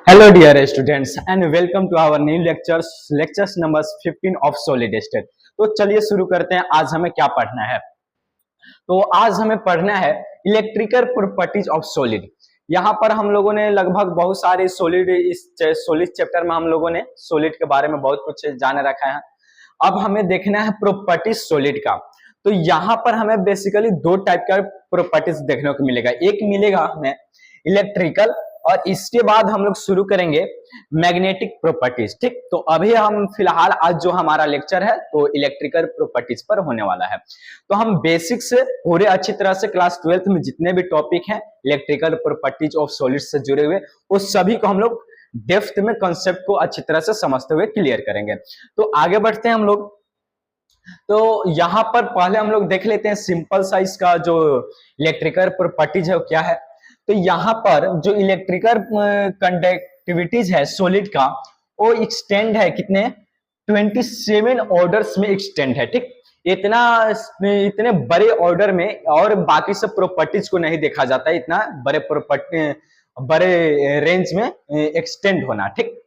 Hello dear students and welcome to our new lectures numbers 15 of solid state। तो चलिए शुरू करते हैं। आज हमें क्या पढ़ना है? तो आज हमें पढ़ना है इलेक्ट्रिकल प्रॉपर्टीज ऑफ सॉलिड। यहाँ पर हम लोगों ने लगभग बहुत सारे सॉलिड इस सॉलिड चैप्टर में हम लोगों ने सॉलिड के बारे में बहुत कुछ जान रखा है। अब हमें देखना है प्रॉपर्टीज सॉलिड का। तो यहाँ पर हमें बेसिकली दो टाइप का प्रॉपर्टीज देखने को मिलेगा। एक मिलेगा हमें इलेक्ट्रिकल और इसके बाद हम लोग शुरू करेंगे मैग्नेटिक प्रॉपर्टीज। ठीक, तो अभी हम फिलहाल आज जो हमारा लेक्चर है तो इलेक्ट्रिकल प्रॉपर्टीज पर होने वाला है। तो हम बेसिक से पूरे अच्छी तरह से क्लास 12th में जितने भी टॉपिक हैं इलेक्ट्रिकल प्रॉपर्टीज ऑफ सॉलिड से जुड़े हुए उस सभी को हम लोग डेप्थ में कॉन्सेप्ट को अच्छी तरह से समझते हुए क्लियर करेंगे। तो आगे बढ़ते हैं हम लोग। तो यहाँ पर पहले हम लोग देख लेते हैं सिंपल साइज का जो इलेक्ट्रिकल प्रॉपर्टीज है वो क्या है। तो यहाँ पर जो इलेक्ट्रिकल कंडक्टिविटीज है सॉलिड का वो एक्सटेंड है कितने 27 ऑर्डर्स में एक्सटेंड है। ठीक, इतने बड़े ऑर्डर में और बाकी सब प्रॉपर्टीज को नहीं देखा जाता है, इतना बड़े रेंज में एक्सटेंड होना। ठीक,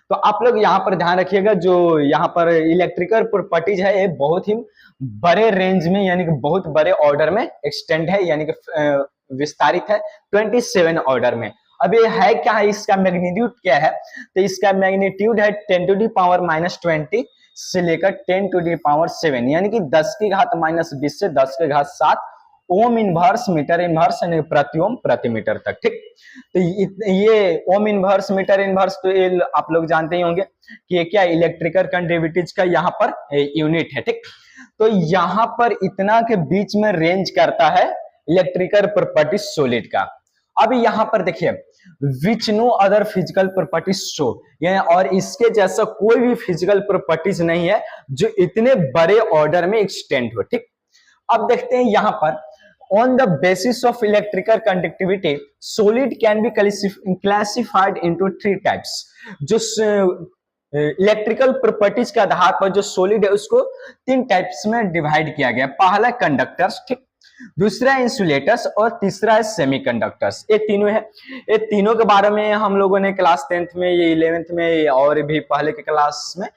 तो आप लोग यहाँ पर ध्यान रखिएगा जो यहाँ पर इलेक्ट्रिकल प्रॉपर्टीज है ये बहुत ही बड़े रेंज में यानी कि बहुत बड़े ऑर्डर में एक्सटेंड है यानी कि विस्तारित है 27 ऑर्डर में। अब ये है क्या है, इसका मैग्नीट्यूड क्या है? तो इसका मैग्नीट्यूड है 10 टू दी पावर -20 से लेकर 10 टू दी पावर 7 यानी कि 10 की घात -20 से 10 की घात 7 ओम इनवर्स मीटर इनवर्स यानी प्रति ओम प्रति मीटर तक। ठीक, तो ये ओम इनवर्स मीटर इनवर्स तो ये आप लोग जानते ही होंगे कि ये क्या इलेक्ट्रिकल कंडक्टिविटीज का यहाँ पर यूनिट है। ठीक, तो यहाँ पर इतना के बीच में रेंज करता है इलेक्ट्रिकल प्रॉपर्टीज सॉलिड का। अब यहाँ पर देखिए which no other physical properties show, और इसके जैसा कोई भी फिजिकल प्रॉपर्टीज नहीं है जो इतने बड़े ऑर्डर में एक्सटेंड हो। ठीक, अब देखते हैं यहाँ पर on the basis of electrical conductivity solid can be classified into 3 types। जो इलेक्ट्रिकल प्रॉपर्टीज के आधार पर जो सॉलिड है उसको 3 टाइप्स में डिवाइड किया गया। पहला कंडक्टर्स, ठीक, दूसरा इंसुलेटर्स और तीसरा है सेमीकंडक्टर्स। ये तीनों है। ये तीनों के बारे में हम लोगों ने क्लास 10th में, ये 11th में और भी पहले के क्लास में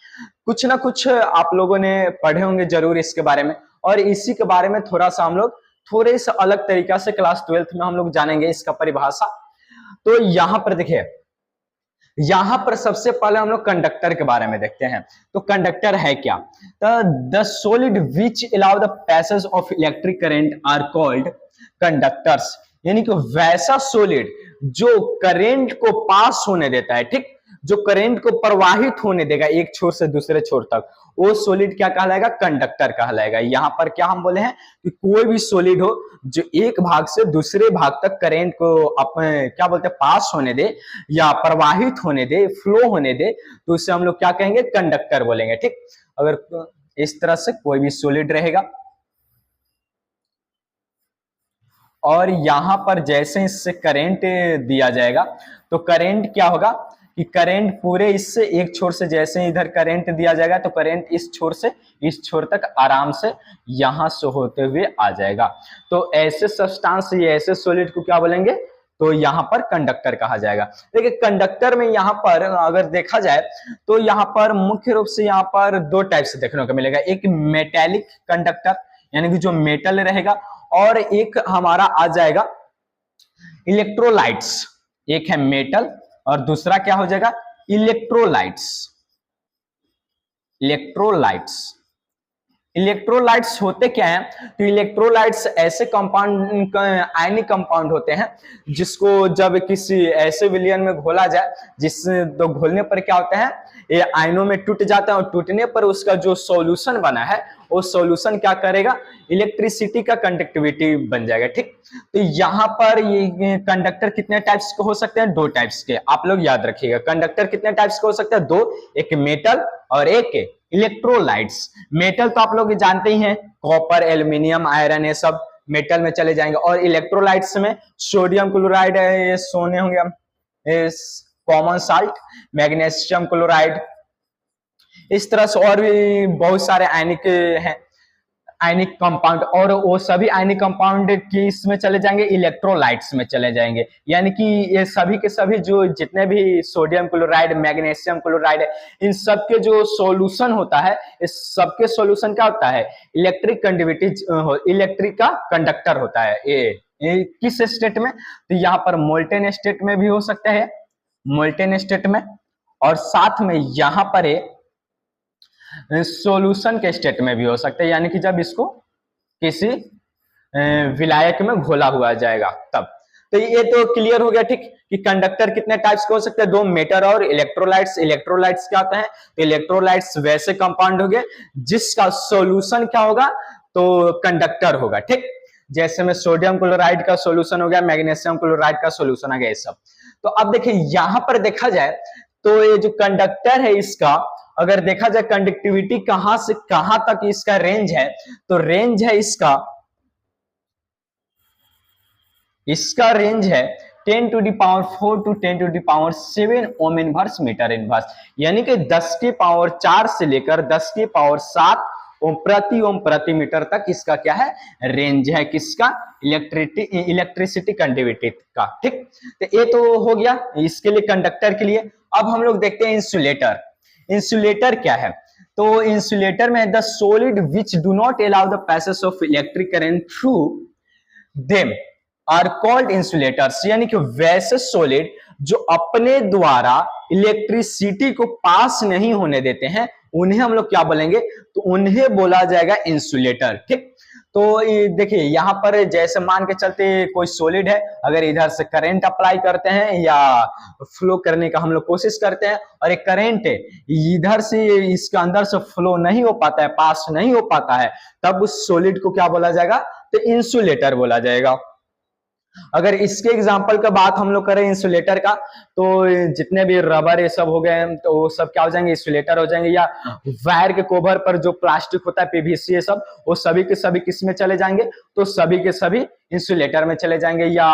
कुछ ना कुछ आप लोगों ने पढ़े होंगे जरूर इसके बारे में, और इसी के बारे में थोड़ा सा हम लोग थोड़े से अलग तरीका से क्लास 12th में हम लोग जानेंगे इसका परिभाषा। तो यहाँ पर देखिए, यहाँ पर सबसे पहले हम लोग कंडक्टर के बारे में देखते हैं। तो कंडक्टर है क्या? The solid which allow the passage of electric current are called conductors, यानी कि वैसा सॉलिड जो करंट को पास होने देता है। ठीक, जो करंट को प्रवाहित होने देगा एक छोर से दूसरे छोर तक, वो सॉलिड क्या कहलाएगा? कंडक्टर कहलाएगा। यहाँ पर क्या हम बोले हैं कि कोई भी सॉलिड हो जो एक भाग से दूसरे भाग तक करंट को अपने क्या बोलते हैं पास होने दे या प्रवाहित होने दे, फ्लो होने दे, तो उसे हम लोग क्या कहेंगे? कंडक्टर बोलेंगे। ठीक, अगर इस तरह से कोई भी सॉलिड रहेगा और यहाँ पर जैसे इससे करंट दिया जाएगा तो करंट क्या होगा कि करंट पूरे इससे एक छोर से जैसे इधर करंट दिया जाएगा तो करंट इस छोर से इस छोर तक आराम से यहां से होते हुए आ जाएगा। तो ऐसे सब्सटेंस या ऐसे सॉलिड को क्या बोलेंगे? तो यहाँ पर कंडक्टर कहा जाएगा। देखिए कंडक्टर में यहाँ पर अगर देखा जाए तो यहाँ पर मुख्य रूप से यहाँ पर 2 टाइप से देखने को मिलेगा। एक मेटेलिक कंडक्टर यानी कि जो मेटल रहेगा, और एक हमारा आ जाएगा इलेक्ट्रोलाइट्स। एक है मेटल और दूसरा क्या हो जाएगा? इलेक्ट्रोलाइट्स। इलेक्ट्रोलाइट्स होते क्या हैं? तो इलेक्ट्रोलाइट्स ऐसे कंपाउंड आयनिक कंपाउंड होते हैं जिसको जब किसी ऐसे विलयन में घोला जाए जिस तो घोलने पर क्या होता है ये आयनों में टूट जाता है, और टूटने पर उसका जो सॉल्यूशन बना है वो सॉल्यूशन क्या करेगा? इलेक्ट्रिसिटी का कंडक्टिविटी बन जाएगा। ठीक, तो यहाँ पर ये कंडक्टर कितने टाइप्स के हो सकते हैं? 2 टाइप्स के। आप लोग याद रखिएगा कंडक्टर कितने टाइप्स के हो सकते हैं? 2, एक मेटल और एक इलेक्ट्रोलाइट्स। मेटल तो आप लोग जानते ही हैं, कॉपर, एल्यूमिनियम, आयरन, ये सब मेटल में चले जाएंगे। और इलेक्ट्रोलाइट्स में सोडियम क्लोराइड है, ये सोने होंगे, कॉमन साल्ट, मैग्नीशियम क्लोराइड, इस तरह से और भी बहुत सारे आयनिक हैं। आयनिक कंपाउंड, और वो सभी आयनिक कंपाउंड की इसमें चले जाएंगे, इलेक्ट्रोलाइट्स में चले जाएंगे। यानी कि ये सभी के सभी जो जितने भी सोडियम क्लोराइड, मैग्नीशियम क्लोराइड है, इन सब के जो सॉल्यूशन होता है, इस सबके सॉल्यूशन क्या होता है, इलेक्ट्रिक कंडक्टिविटी, इलेक्ट्रिक का कंडक्टर होता है। ये किस स्टेट में, तो यहाँ पर मोल्टेन स्टेट में भी हो सकता है, मोल्टेन स्टेट में, और साथ में यहाँ पर सॉल्यूशन के स्टेट में भी हो सकता है, यानी कि जब इसको किसी विलायक में घोला हुआ जाएगा तब। तो ये तो क्लियर हो गया, ठीक, कि कंडक्टर कितने टाइप्स के हो सकते हैं, दो, मेटर और इलेक्ट्रोलाइट्स। इलेक्ट्रोलाइट्स क्या होता है, तो इलेक्ट्रोलाइट्स वैसे कंपाउंड हो गए जिसका सॉल्यूशन क्या होगा, तो कंडक्टर होगा, ठीक। जैसे में सोडियम क्लोराइड का सॉल्यूशन हो गया, मैग्नीशियम क्लोराइड का सॉल्यूशन आ गया, ये सब। तो अब देखिए यहां पर देखा जाए तो ये जो कंडक्टर है इसका, अगर देखा जाए कंडक्टिविटी कहां से कहां तक इसका रेंज है, तो रेंज है इसका रेंज है 10 to the power 4 to 10 to the power 7 ohm inverse metre inverse, यानी कि 10 की पावर 4 से लेकर 10 की पावर 7 ओम प्रति मीटर तक इसका क्या है, रेंज है, किसका, इलेक्ट्रिसिटी कंडक्टिविटी का, ठीक। तो ये तो हो गया इसके लिए, कंडक्टर के लिए। अब हम लोग देखते हैं इंसुलेटर। इंसुलेटर क्या है, तो इंसुलेटर में the solid which do not allow the passage of electric current through them are called insulators, यानी कि वैसे सॉलिड जो अपने द्वारा इलेक्ट्रिसिटी को पास नहीं होने देते हैं, उन्हें हम लोग क्या बोलेंगे, तो उन्हें बोला जाएगा इंसुलेटर, ठीक। तो देखिए यहाँ पर जैसे मान के चलते कोई सॉलिड है, अगर इधर से करंट अप्लाई करते हैं या फ्लो करने का हम लोग कोशिश करते हैं, और एक करंट है इधर से इसके अंदर से फ्लो नहीं हो पाता है, पास नहीं हो पाता है, तब उस सॉलिड को क्या बोला जाएगा, तो इंसुलेटर बोला जाएगा। अगर इसके एग्जांपल का बात हम लोग करें इंसुलेटर का, तो जितने भी रबर ये सब हो गए तो वो सब क्या हो जाएंगे, इंसुलेटर हो जाएंगे। या वायर के कवर पर जो प्लास्टिक होता है, पीवीसी, ये सब, वो सभी के सभी किस में चले जाएंगे, तो सभी के सभी इंसुलेटर में चले जाएंगे। या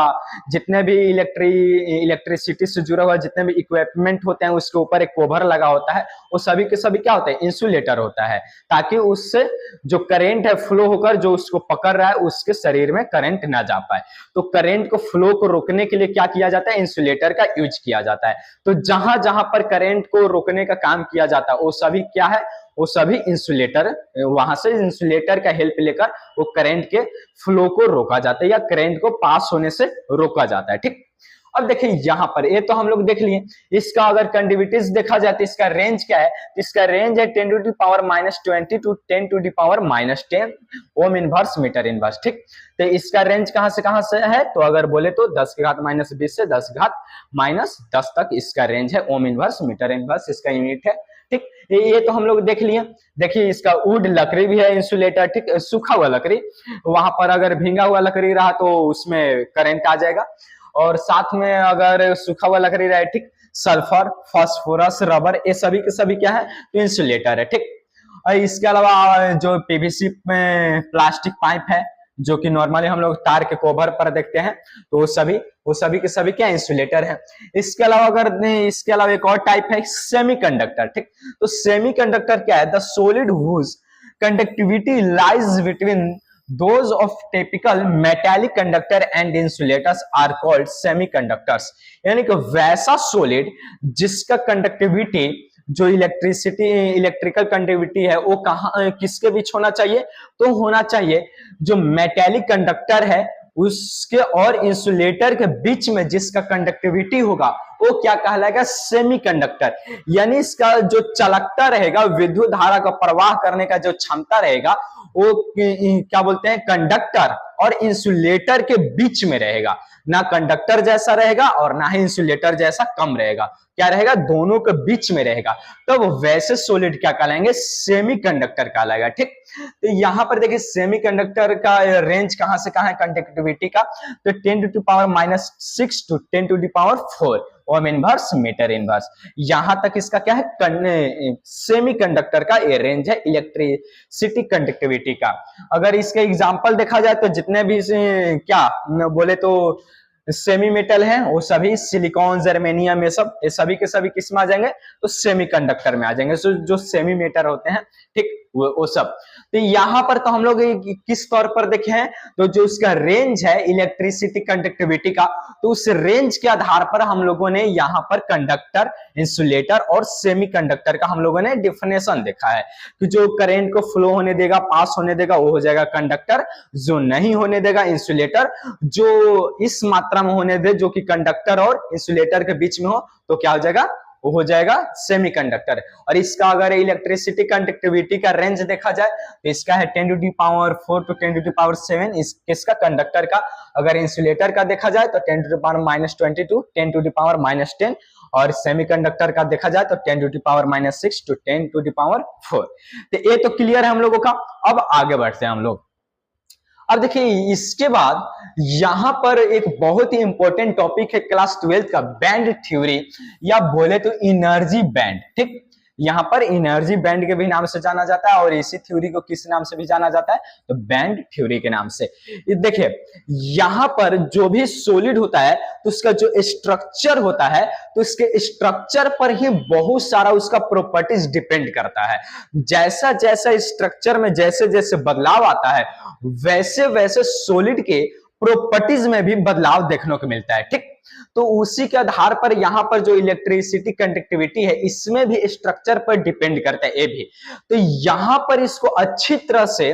जितने भी इलेक्ट्रिसिटी से जुड़ा हुआ जितने भी इक्विपमेंट होते हैं, उसके ऊपर एक कवर लगा होता है, वो सभी के सभी क्या होता है, इंसुलेटर होता है, ताकि उससे जो करंट है फ्लो होकर जो उसको पकड़ रहा है उसके शरीर में करंट ना जा पाए। तो करंट को फ्लो को रोकने के लिए क्या किया जाता है, इंसुलेटर का यूज किया जाता है। तो जहां जहां पर करंट को रोकने का काम किया जाता है वो सभी क्या है, वो सभी इंसुलेटर, वहां से इंसुलेटर का हेल्प लेकर वो करंट के फ्लो को रोका जाता है या करंट को पास होने से रोका जाता है, ठीक। अब देखिए यहां पर ये तो हम लोग देख लिए, इसका अगर कंडक्टिविटीज देखा जाए तो इसका रेंज क्या है, इसका रेंज है 10 to the power -20 to 10 to the power -10 ohm inverse metre inverse, ठीक। तो इसका रेंज कहां से है, तो अगर बोले तो 10 की घात -20 से 10 घात -10 तक इसका रेंज है, ओम इनवर्स मीटर इनवर्स इसका यूनिट है, ठीक। ये तो हम लोग देख लिए। देखिए इसका वुड लकड़ी भी है इंसुलेटर, ठीक, सूखा हुआ लकड़ी, वहां पर अगर भींगा हुआ लकड़ी रहा तो उसमें करंट आ जाएगा, और साथ में अगर सूखा हुआ लकड़ी रहे, ठीक, सल्फर, फास्फोरस, रबर, ये सभी के सभी क्या है, तो इंसुलेटर है, ठीक। और इसके अलावा जो पीवीसी में प्लास्टिक पाइप है, जो कि नॉर्मली हम लोग तार के कवर पर देखते हैं, तो वो सभी के सभी क्या इंसुलेटर है। इसके अलावा एक और टाइप है सेमीकंडक्टर, ठीक। तो सेमीकंडक्टर क्या है, the solid whose conductivity lies between those of typical metallic conductor and insulators are called semiconductors, यानी कि वैसा सॉलिड जिसका कंडक्टिविटी जो इलेक्ट्रिकल कंडक्टिविटी है वो कहां किसके बीच होना चाहिए, तो होना चाहिए जो मेटेलिक कंडक्टर है उसके और इंसुलेटर के बीच में जिसका कंडक्टिविटी होगा वो क्या कहलाएगा, सेमीकंडक्टर। यानी इसका जो चलकता रहेगा, विद्युत धारा का प्रवाह करने का जो क्षमता रहेगा वो क्या बोलते हैं, कंडक्टर और इंसुलेटर के बीच में रहेगा, ना कंडक्टर जैसा रहेगा और ना ही इंसुलेटर जैसा कम रहेगा, क्या रहेगा, दोनों के बीच में रहेगा। तब तो वैसे सॉलिड क्या कहलाएंगे, सेमीकंडक्टर कहलाएगा, ठीक। तो यहां पर देखिए सेमीकंडक्टर का रेंज कहां से कहां है कंडक्टिविटी का, तो 10 to the power -6 to 10 to the power 4 ohm inverse metre inverse, यहां तक इसका क्या है, सेमीकंडक्टर का ये रेंज है इलेक्ट्रिसिटी कंडक्टिविटी का। अगर इसके एग्जांपल देखा जाए तो जितने भी क्या बोले तो सेमी मेटल है वो सभी सिलिकॉन, जर्मेनियम, ये सभी के सभी किस में आ जाएंगे, तो सेमीकंडक्टर में आ जाएंगे। जो सेमी मेटल होते हैं, ठीक, वो सब। तो यहाँ पर तो हम लोग किस तौर पर देखे हैं, तो जो उसका रेंज है इलेक्ट्रिसिटी कंडक्टिविटी का, तो उस रेंज के आधार पर हम लोगों ने यहाँ पर कंडक्टर, इंसुलेटर और सेमीकंडक्टर का हम लोगों ने डिफिनेशन देखा है कि जो करंट को फ्लो होने देगा, पास होने देगा, वो हो जाएगा कंडक्टर, जो नहीं होने देगा इंसुलेटर, जो इस मात्रा में होने दे जो कि कंडक्टर और इंसुलेटर के बीच में हो तो क्या हो जाएगा, वो हो जाएगा सेमीकंडक्टर। और इसका अगर इलेक्ट्रिसिटी कंडक्टिविटी का रेंज देखा जाए तो इसका है 10 to the power 4 to 10 to the power 7 इसका कंडक्टर का। अगर इंसुलेटर का देखा जाए तो 10 to the power -20 to 10 to the power -10, और सेमीकंडक्टर का देखा जाए तो 10 to the power -6 to 10 to the power 4। तो ये तो क्लियर है हम लोगों का। अब आगे बढ़ते हैं हम लोग। अब देखिए इसके बाद यहां पर एक बहुत ही इंपॉर्टेंट टॉपिक है क्लास 12 का, बैंड थ्योरी, या बोले तो एनर्जी बैंड। ठीक, यहां पर एनर्जी बैंड के भी नाम से जाना जाता है, और इसी थ्योरी को किस नाम से भी जाना जाता है, तो बैंड थ्योरी के नाम से। देखिए यहां पर जो भी सॉलिड होता है तो उसका जो स्ट्रक्चर होता है, तो उसके स्ट्रक्चर पर ही बहुत सारा उसका प्रॉपर्टीज डिपेंड करता है। जैसा जैसा स्ट्रक्चर में जैसे जैसे बदलाव आता है, वैसे वैसे सॉलिड के प्रॉपर्टीज में भी बदलाव देखने को मिलता है। ठीक, तो उसी के आधार पर यहां पर जो इलेक्ट्रिसिटी कंडक्टिविटी है, इसमें भी स्ट्रक्चर पर डिपेंड करता है ये भी। तो यहां पर इसको अच्छी तरह से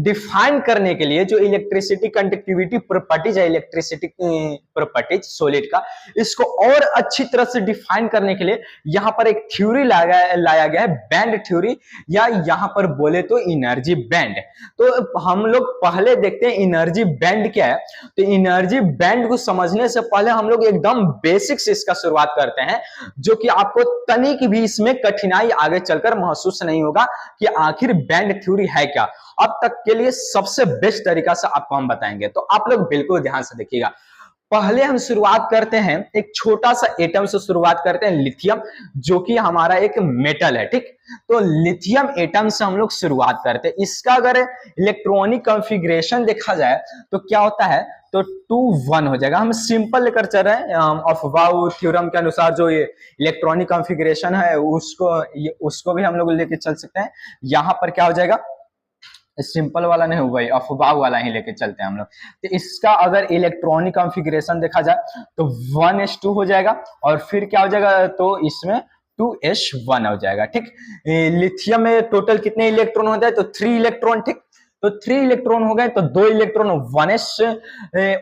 डिफाइन करने के लिए जो इलेक्ट्रिसिटी कंडक्टिविटी प्रॉपर्टीज है, इलेक्ट्रिसिटी प्रॉपर्टीज सॉलिड का, इसको और अच्छी तरह से डिफाइन करने के लिए यहां पर एक थ्योरी लाया गया है, बैंड थ्योरी, या यहां पर बोले तो एनर्जी बैंड। तो हम लोग पहले देखते हैं एनर्जी बैंड क्या है। तो एनर्जी बैंड को समझने से पहले हम लोग एकदम बेसिक से इसका शुरुआत करते हैं, जो कि आपको तनिक भी इसमें कठिनाई आगे चलकर महसूस नहीं होगा कि आखिर बैंड थ्योरी है क्या। अब तक के लिए सबसे बेस्ट तरीका से आपको हम बताएंगे, तो आप लोग बिल्कुल ध्यान से देखिएगा। पहले हम शुरुआत करते हैं एक छोटा सा एटम से शुरुआत करते हैं, लिथियम, जो कि हमारा एक मेटल है। ठीक, तो लिथियम एटम से हम लोग शुरुआत करते हैं। इसका अगर इलेक्ट्रॉनिक कॉन्फ़िगरेशन देखा जाए तो क्या होता है, तो 2 1 हो जाएगा। हम सिंपल लेकर चल रहे हैं, अफबाउ थ्योरम के अनुसार जो ये इलेक्ट्रॉनिक कॉन्फ़िगरेशन है उसको भी हम लोग लेके चल सकते हैं। यहां पर क्या हो जाएगा, सिंपल वाला नहीं हुआ, अफबाव वाला ही लेके चलते हैं हम लोग। तो इसका अगर इलेक्ट्रॉनिक कॉन्फ़िगरेशन देखा जाए तो 1s2 हो जाएगा, और फिर क्या हो जाएगा, तो इसमें 2s1 हो जाएगा। ठीक, लिथियम में टोटल कितने इलेक्ट्रॉन होते हैं, तो 3 इलेक्ट्रॉन। ठीक, तो 3 इलेक्ट्रॉन हो गए, तो 2 इलेक्ट्रॉन 1s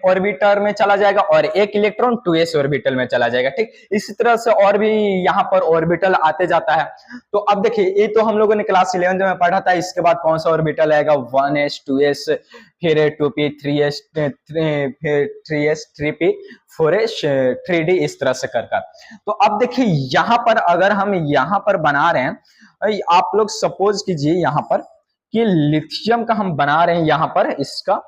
ऑर्बिटर में चला जाएगा, और 1 इलेक्ट्रॉन 2s ऑर्बिटल में चला जाएगा। ठीक, इसी तरह से और भी यहाँ पर ऑर्बिटल आते जाता है। तो अब देखिए ये तो हम लोगों ने क्लास 11 में पढ़ा था। इसके बाद कौन सा ऑर्बिटल आएगा, 1s 2s, फिर 2p 3s, फिर 3s 3p 4s 3d, इस तरह से कर। तो अब देखिए यहाँ पर अगर हम यहाँ पर बना रहे हैं, आप लोग सपोज कीजिए यहाँ पर कि लिथियम का हम बना रहे हैं, यहां पर इसका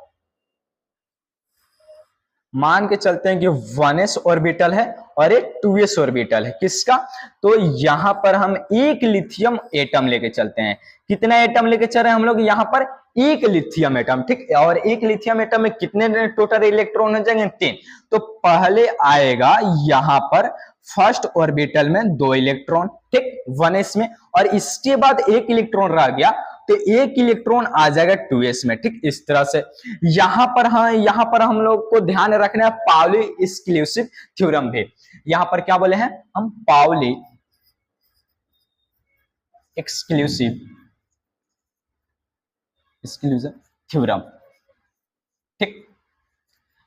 मान के चलते हैं कि 1s ऑर्बिटल है और एक 2s ऑर्बिटल है। किसका, तो यहां पर हम एक लिथियम एटम लेके चलते हैं। कितना एटम लेके चल रहे हैं हम लोग, यहां पर एक लिथियम एटम। ठीक, और एक लिथियम एटम में कितने टोटल इलेक्ट्रॉन हो जाएंगे, 3। तो पहले आएगा यहां पर फर्स्ट ऑर्बिटल में 2 इलेक्ट्रॉन, ठीक, 1s में, और इसके बाद एक इलेक्ट्रॉन रह गया, तो एक इलेक्ट्रॉन आ जाएगा 2s में। ठीक, इस तरह से यहां पर हम लोग को ध्यान रखना है पाउली एक्सक्लूसिव थ्योरम भी। यहां पर क्या बोले हैं हम, पाउली एक्सक्लूसिव थ्योरम। ठीक,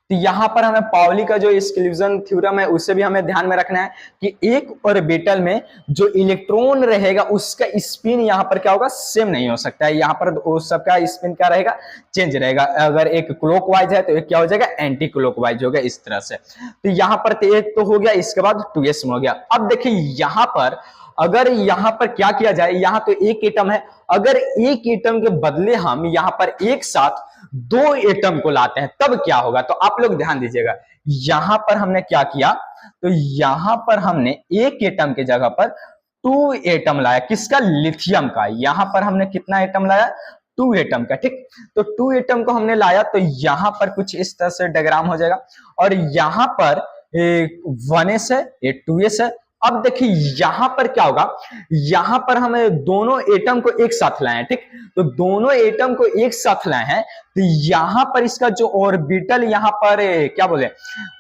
तो यहां पर हमें पाउली का जो एक्सक्लूजन थ्योरम है उसे भी हमें ध्यान में रखना है कि एक ऑर्बिटल में जो इलेक्ट्रॉन रहेगा उसका स्पिन यहां पर क्या होगा, सेम नहीं हो सकता है। यहां पर उस सबका स्पिन क्या रहेगा, चेंज रहेगा। अगर एक क्लॉकवाइज है तो एक क्या हो जाएगा, एंटी क्लॉकवाइज होगा, इस तरह से। तो यहां पर एक तो हो गया, इसके बाद 2s में हो गया। अब देखिए यहां पर अगर यहां पर क्या किया जाए, यहां तो एक एटम है, अगर एक एटम के बदले हम यहां पर एक साथ 2 एटम को लाते हैं तब क्या होगा, तो आप लोग ध्यान दीजिएगा। यहां पर हमने क्या किया, तो यहां पर हमने एक एटम के जगह पर 2 एटम लाया। किसका, लिथियम का। यहां पर हमने कितना एटम लाया, 2 एटम का। ठीक, तो 2 एटम को हमने लाया, तो यहां पर कुछ इस तरह से डायग्राम हो जाएगा, और यहां पर 1s है, ये 2s है। अब देखिए यहां पर क्या होगा, यहां पर हमें दोनों एटम को एक साथ लाए हैं, ठीक। तो दोनों एटम को एक साथ लाए हैं, तो यहां पर इसका जो ऑर्बिटल यहां पर क्या बोले,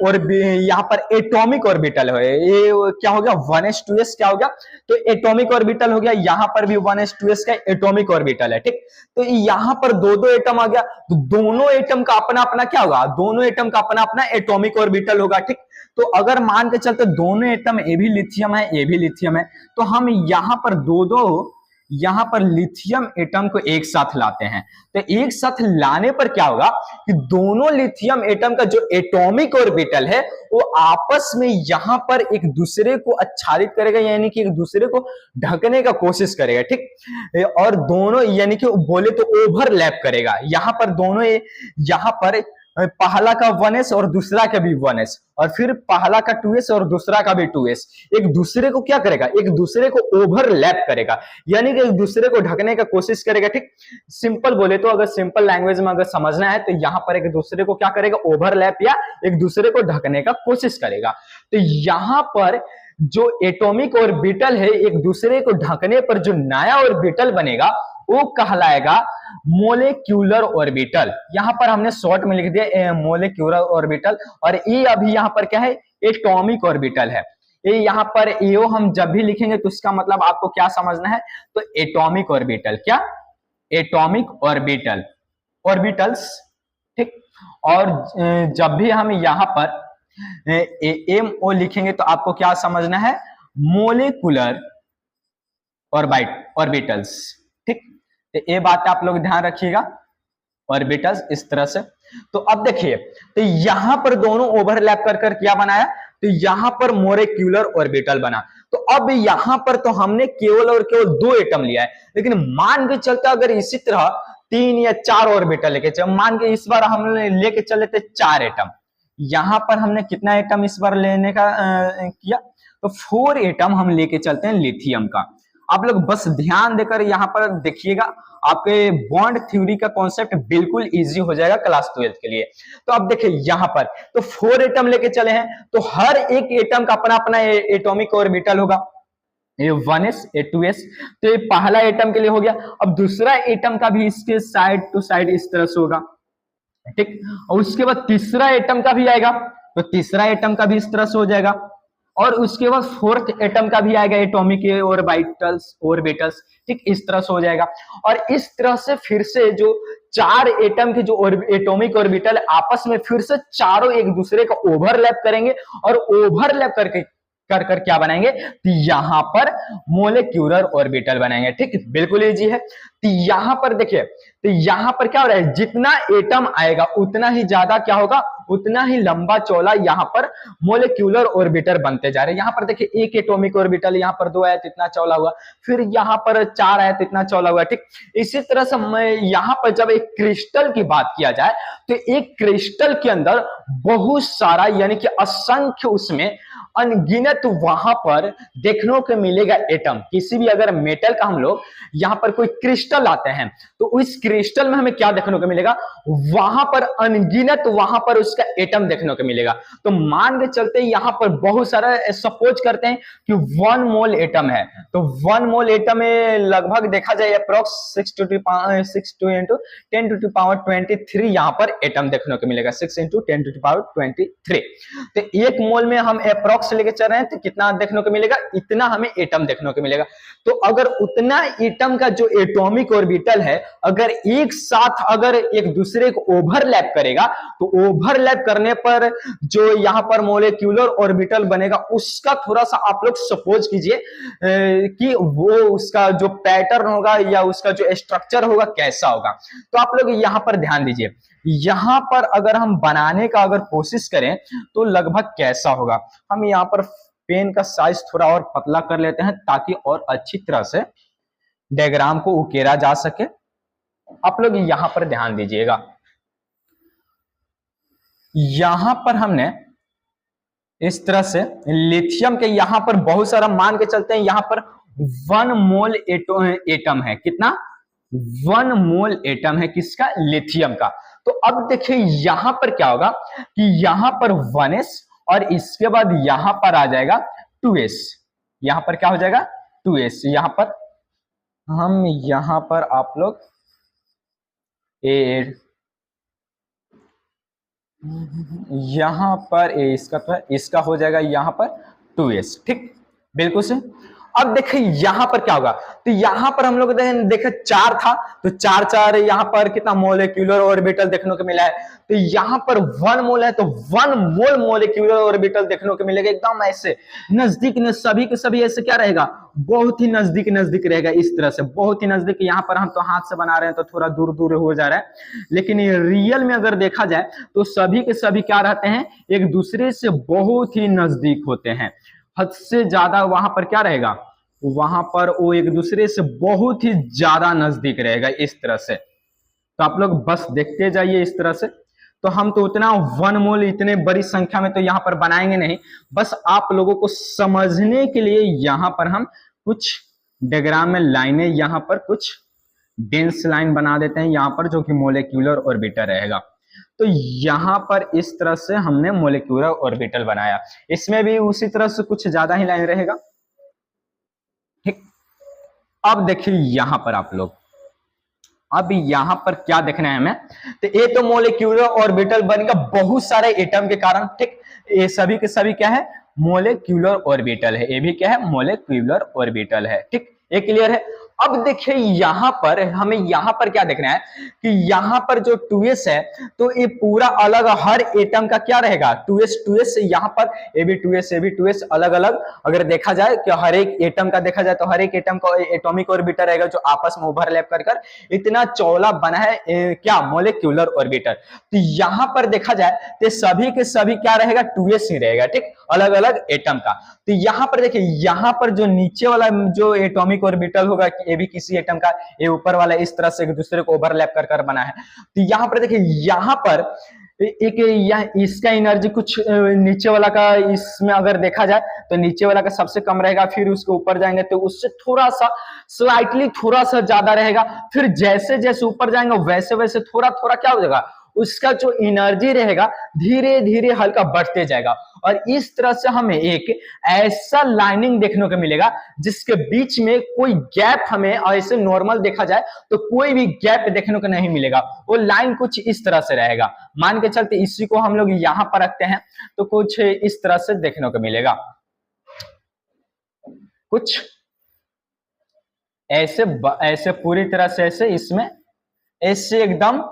और यहां पर एटॉमिक ऑर्बिटल है, ये क्या हो गया 1s2s क्या हो गया, तो एटॉमिक ऑर्बिटल हो गया। यहां पर भी 1s2s का एटॉमिक ऑर्बिटल है, ठीक। तो यहां पर दो दो एटम आ गया, तो दोनों एटम का अपना अपना क्या होगा, दोनों एटम का अपना अपना एटॉमिक ऑर्बिटल होगा, ठीक। तो अगर मान के चलते दोनों एटम ये भी लिथियम है, ये भी लिथियम है, तो हम यहां पर दो दो यहां पर लिथियम एटम को एक साथ लाते हैं। तो एक साथ लाने पर क्या होगा कि दोनों लिथियम एटम का जो एटॉमिक ऑर्बिटल है वो आपस में यहां पर एक दूसरे को आच्छादित करेगा, यानी कि एक दूसरे को ढकने का कोशिश करेगा, ठीक। और दोनों यानी कि बोले तो ओवरलैप करेगा, यहां पर दोनों यहां पर पहला का 1s और दूसरा का भी 1s, और फिर पहला का 2s और दूसरा का भी 2s, एक दूसरे को क्या करेगा, एक दूसरे को ओवरलैप करेगा, यानी कि एक दूसरे को ढकने का कोशिश करेगा, ठीक। सिंपल बोले तो अगर सिंपल लैंग्वेज में अगर समझना है तो यहां पर एक दूसरे को क्या करेगा, ओवरलैप या एक दूसरे को ढकने का कोशिश करेगा। तो यहां पर जो एटॉमिक ऑर्बिटल है एक दूसरे को ढकने पर जो नया ऑर्बिटल बनेगा वो कहलाएगा मोलेक्यूलर ऑर्बिटल। यहां पर हमने शॉर्ट में लिख दिया मोलेक्यूलर ऑर्बिटल, और ये अभी यहां पर क्या है, एटॉमिक ऑर्बिटल है। ये यहां पर एओ हम जब भी लिखेंगे तो इसका मतलब आपको क्या समझना है, तो एटॉमिक ऑर्बिटल, क्या एटॉमिक ऑर्बिटल, ऑर्बिटल्स, ठीक। और जब भी हम यहां पर एम ओ लिखेंगे तो आपको क्या समझना है, मोलेकुलर ऑर्बिटल्स, ठीक। तो ये बात आप लोग ध्यान रखिएगा, ऑर्बिटल्स इस तरह से। तो अब देखिए, तो यहां पर दोनों ओवरलैप कर कर क्या बनाया, तो यहां पर मोलेक्यूलर ऑर्बिटल बना। तो अब यहां पर तो हमने केवल और केवल दो एटम लिया है, लेकिन मान के चलते अगर इसी तरह 3 या 4 ऑर्बिटल लेके चल, मान के इस बार हमने लेके चले थे 4 एटम, यहां पर हमने कितना एटम इस बार लेने का किया, तो 4 एटम हम लेके चलते हैं लिथियम का। आप लोग बस ध्यान देकर यहां पर देखिएगा, आपके बॉन्ड थ्योरी का कॉन्सेप्ट बिल्कुल इजी हो जाएगा क्लास 12th के लिए। तो अब देखिए यहां पर तो 4 एटम लेके चले हैं, तो हर एक एटम का अपना अपना एटॉमिक ऑर्बिटल होगा, ये 1s ये 2s, तो ये पहला एटम के लिए हो गया। अब दूसरा एटम का भी इसके साइड टू साइड इस तरह से होगा, ठीक। और उसके बाद तीसरा एटम का भी आएगा, तो तीसरा एटम का भी इस तरह से हो जाएगा, और उसके बाद फोर्थ एटम का भी आएगा एटॉमिक ऑर्बिटल्स, ठीक, इस तरह से हो जाएगा। और इस तरह से फिर से जो 4 एटम के जो एटॉमिक ऑर्बिटल आपस में फिर से चारों एक दूसरे का ओवरलैप करेंगे, और ओवरलैप करके कर कर क्या बनाएंगे, तो यहां पर मोलेक्यूलर ऑर्बिटल बनाएंगे, ठीक, बिल्कुल इजी है। तो यहां पर देखिए, तो यहां पर क्या हो रहा है, जितना एटम आएगा उतना ही ज्यादा क्या होगा, उतना ही लंबा चौड़ा यहां पर मोलेक्यूलर ऑर्बिटल बनते जा रहे हैं। यहां पर देखिए एक एटॉमिक ऑर्बिटल, यहां पर 2 आया तो इतना चौड़ा हुआ, फिर यहां पर 4 आया तो इतना चौड़ा हुआ, ठीक। इसी तरह से मैं यहां पर जब एक क्रिस्टल की बात किया जाए तो एक क्रिस्टल के अंदर बहुत सारा यानी कि असंख्य उसमें अनगिनत वहां पर देखने को मिलेगा एटम। किसी भी अगर मेटल का हम लोग यहां पर कोई क्रिस्टल लाते हैं तो उस क्रिस्टल में हमें क्या देखने को मिलेगा, वहां पर अनगिनत वहां पर उसका एटम देखने को मिलेगा। तो मान के चलते यहां पर बहुत सारा सपोज करते हैं कि 1 मोल एटम है, तो 1 मोल एटम में लगभग देखा जाए approx 6 into 10 to the power 23 यहां पर एटम देखने को मिलेगा, 6 into 10 to the power 23। तो 1 मोल में हम अप्रोक्स लेके चल रहे हैं तो कितना देखने को मिलेगा, इतना हमें एटम देखने को मिलेगा। तो अगर उतना एटम का जो एटॉमिक ऑर्बिटल है अगर एक साथ अगर एक दूसरे को ओवरलैप करेगा, तो ओवरलैप करने पर जो यहां पर मोलेक्यूलर ऑर्बिटल बनेगा उसका थोड़ा सा आप लोग सपोज कीजिए कि वो उसका जो पैटर्न होगा या उसका जो स्ट्रक्चर होगा कैसा होगा। तो आप लोग यहां पर ध्यान दीजिए, यहां पर अगर हम बनाने का अगर कोशिश करें तो लगभग कैसा होगा। हम यहां पर पेन का साइज थोड़ा और पतला कर लेते हैं ताकि और अच्छी तरह से डायग्राम को उकेरा जा सके। आप लोग यहां पर ध्यान दीजिएगा, यहां पर हमने इस तरह से लिथियम के यहां पर बहुत सारा मान के चलते हैं, यहां पर 1 मोल एटम है, कितना 1 मोल एटम है किसका, लिथियम का। तो अब देखिए यहां पर क्या होगा कि यहां पर 1s और इसके बाद यहां पर आ जाएगा 2s, यहाँ पर क्या हो जाएगा 2s, यहाँ पर हम यहाँ पर आप लोग यहाँ पर इसका हो जाएगा यहाँ पर 2s, ठीक, बिल्कुल से। अब देखिए यहाँ पर क्या होगा, तो यहाँ पर हम लोग देखे 4 था, तो 4 4 यहाँ पर कितना मोलिक्यूलर ऑर्बिटल देखने को मिला है, तो यहाँ पर 1 मोल है, तो 1 मोल मोलिक्यूलर ऑर्बिटल देखने को मिलेगा, एकदम ऐसे नजदीक में सभी के सभी ऐसे क्या रहेगा, बहुत ही नजदीक नजदीक रहेगा, इस तरह से बहुत ही नजदीक। यहाँ पर हम तो हाथ से बना रहे हैं तो थोड़ा दूर दूर हो जा रहा है, लेकिन रियल में अगर देखा जाए तो सभी के सभी क्या रहते हैं, एक दूसरे से बहुत ही नजदीक होते हैं, हद से ज्यादा वहां पर क्या रहेगा, वहां पर वो एक दूसरे से बहुत ही ज्यादा नजदीक रहेगा, इस तरह से। तो आप लोग बस देखते जाइए इस तरह से। तो हम तो उतना 1 मोल इतने बड़ी संख्या में तो यहाँ पर बनाएंगे नहीं, बस आप लोगों को समझने के लिए यहाँ पर हम कुछ डायग्राम में लाइनें, यहाँ पर कुछ डेंस लाइन बना देते हैं यहाँ पर, जो कि मोलिक्यूलर ऑर्बिटल रहेगा। तो यहाँ पर इस तरह से हमने मोलिक्यूलर ऑर्बिटल बनाया, इसमें भी उसी तरह से कुछ ज्यादा ही लाइन रहेगा, ठीक। अब देखिए यहाँ पर आप लोग, अब यहाँ पर क्या देखना है हमें, तो ये तो मोलिक्यूलर ऑर्बिटल बनेगा बहुत सारे एटम के कारण, ठीक। ये सभी के सभी क्या है, मोलिक्यूलर ऑर्बिटल है, ये भी क्या है, मोलिक्यूलर ऑर्बिटल है, ठीक, ये क्लियर है। अब देखिए यहाँ पर हमें यहाँ पर क्या देखना है कि यहाँ पर जो 2s है, तो ये पूरा अलग हर एटम का क्या रहेगा 2s यहाँ पर ये भी 2s अलग अलग अगर देखा जाए कि हर एक एटम का देखा जाए तो हर एक एटम का एटॉमिक ऑर्बिटल रहेगा जो आपस में ओवरलैप कर इतना चौड़ा बना है क्या मोलिक्यूलर ऑर्बिटल। तो यहाँ पर देखा जाए तो सभी के सभी क्या रहेगा 2s ही रहेगा, ठीक, अलग अलग एटम का। तो यहाँ पर देखिए यहाँ पर जो नीचे वाला जो एटॉमिक ऑर्बिटल होगा ये भी किसी एटम का, ये ऊपर वाला इस तरह से एक दूसरे को ओवरलैप कर बना है। तो यहाँ पर देखिए यहाँ पर एक इसका एनर्जी कुछ नीचे वाला का इसमें अगर देखा जाए तो नीचे वाला का सबसे कम रहेगा, फिर उसके ऊपर जाएंगे तो उससे थोड़ा सा स्लाइटली थोड़ा सा ज्यादा रहेगा, फिर जैसे जैसे ऊपर जाएंगे वैसे वैसे थोड़ा थोड़ा क्या हो जाएगा, उसका जो एनर्जी रहेगा धीरे धीरे हल्का बढ़ते जाएगा। और इस तरह से हमें एक ऐसा लाइनिंग देखने को मिलेगा जिसके बीच में कोई गैप हमें ऐसे नॉर्मल देखा जाए तो कोई भी गैप देखने को नहीं मिलेगा, वो लाइन कुछ इस तरह से रहेगा। मान के चलते इसी को हम लोग यहां पर रखते हैं तो कुछ इस तरह से देखने को मिलेगा, कुछ ऐसे ऐसे पूरी तरह से ऐसे इसमें ऐसे एकदम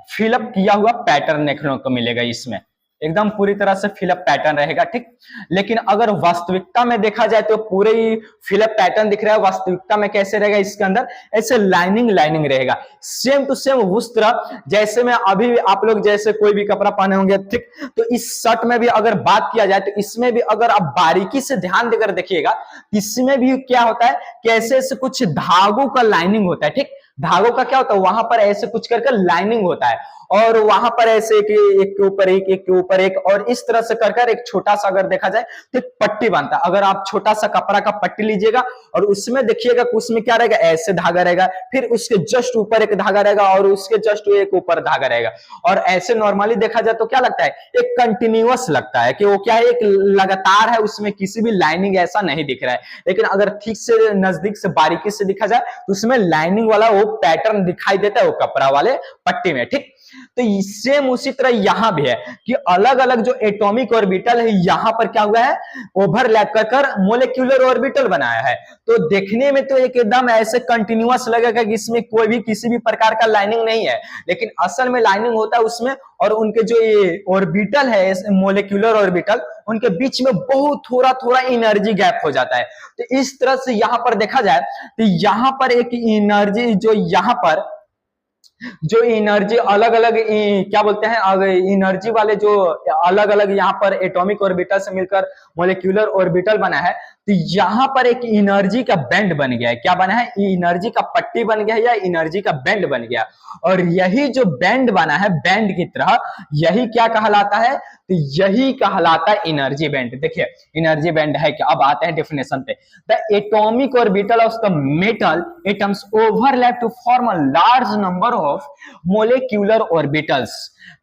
फिलअप किया हुआ पैटर्न देखने को मिलेगा, इसमें एकदम पूरी तरह से फिलअप पैटर्न रहेगा, ठीक। लेकिन अगर वास्तविकता में देखा जाए तो पूरे ही फिलअप पैटर्न दिख रहा है, वास्तविकता में कैसे रहेगा, इसके अंदर ऐसे लाइनिंग लाइनिंग रहेगा, सेम टू सेम उस तरह जैसे में अभी आप लोग जैसे कोई भी कपड़ा पहने होंगे, ठीक। तो इस शर्ट में भी अगर बात किया जाए तो इसमें भी अगर आप बारीकी से ध्यान देकर देखिएगा, इसमें भी क्या होता है, कैसे ऐसे कुछ धागों का लाइनिंग होता है, ठीक। धागों का क्या होता है, वहां पर ऐसे कुछ करके लाइनिंग होता है और वहां पर ऐसे एक के ऊपर एक के ऊपर एक, और इस तरह से कर एक छोटा सा अगर देखा जाए तो एक पट्टी बनता है। अगर आप छोटा सा कपड़ा का पट्टी लीजिएगा और उसमें देखिएगा उसमें क्या रहेगा, ऐसे धागा रहेगा, फिर उसके जस्ट ऊपर एक धागा रहेगा और उसके जस्ट एक ऊपर धागा रहेगा, और ऐसे नॉर्मली देखा जाए तो क्या लगता है, एक कंटिन्यूअस लगता है कि वो क्या है, एक लगातार है, उसमें किसी भी लाइनिंग ऐसा नहीं दिख रहा है। लेकिन अगर ठीक से नजदीक से बारीकी से देखा जाए तो उसमें लाइनिंग वाला वो पैटर्न दिखाई देता है वो कपड़ा वाले पट्टी में, ठीक। तो सेम उसी तरह यहां भी है कि अलग अलग जो एटॉमिक ऑर्बिटल है यहां पर क्या हुआ है, ओवरलैप कर मोलिक्यूलर ऑर्बिटल बनाया है। तो देखने में तो एकदम ऐसे कंटिन्यूअस लगेगा कि इसमें कोई भी किसी भी प्रकार का लाइनिंग नहीं है, लेकिन असल में लाइनिंग होता है उसमें, और उनके जो ये ऑर्बिटल है मोलिक्यूलर ऑर्बिटल, उनके बीच में बहुत थोड़ा थोड़ा एनर्जी गैप हो जाता है। तो इस तरह से यहां पर देखा जाए तो यहां पर एक एनर्जी जो यहां पर जो एनर्जी अलग अलग क्या बोलते हैं, एनर्जी वाले जो अलग अलग यहाँ पर एटॉमिक ऑर्बिटल से मिलकर मोलिक्यूलर ऑर्बिटल बना है, तो यहाँ पर एक एनर्जी का बैंड बन गया है। क्या बना है, एनर्जी का पट्टी बन गया है या एनर्जी का बैंड बन गया, और यही जो बैंड बना है बैंड की तरह, यही क्या कहलाता है, तो यही कहलाता है एनर्जी बैंड। देखिए एनर्जी बैंड है क्या, अब आते हैं डेफिनेशन पे। The atomic orbital of the metal atoms overlap to form a large number of molecular orbitals,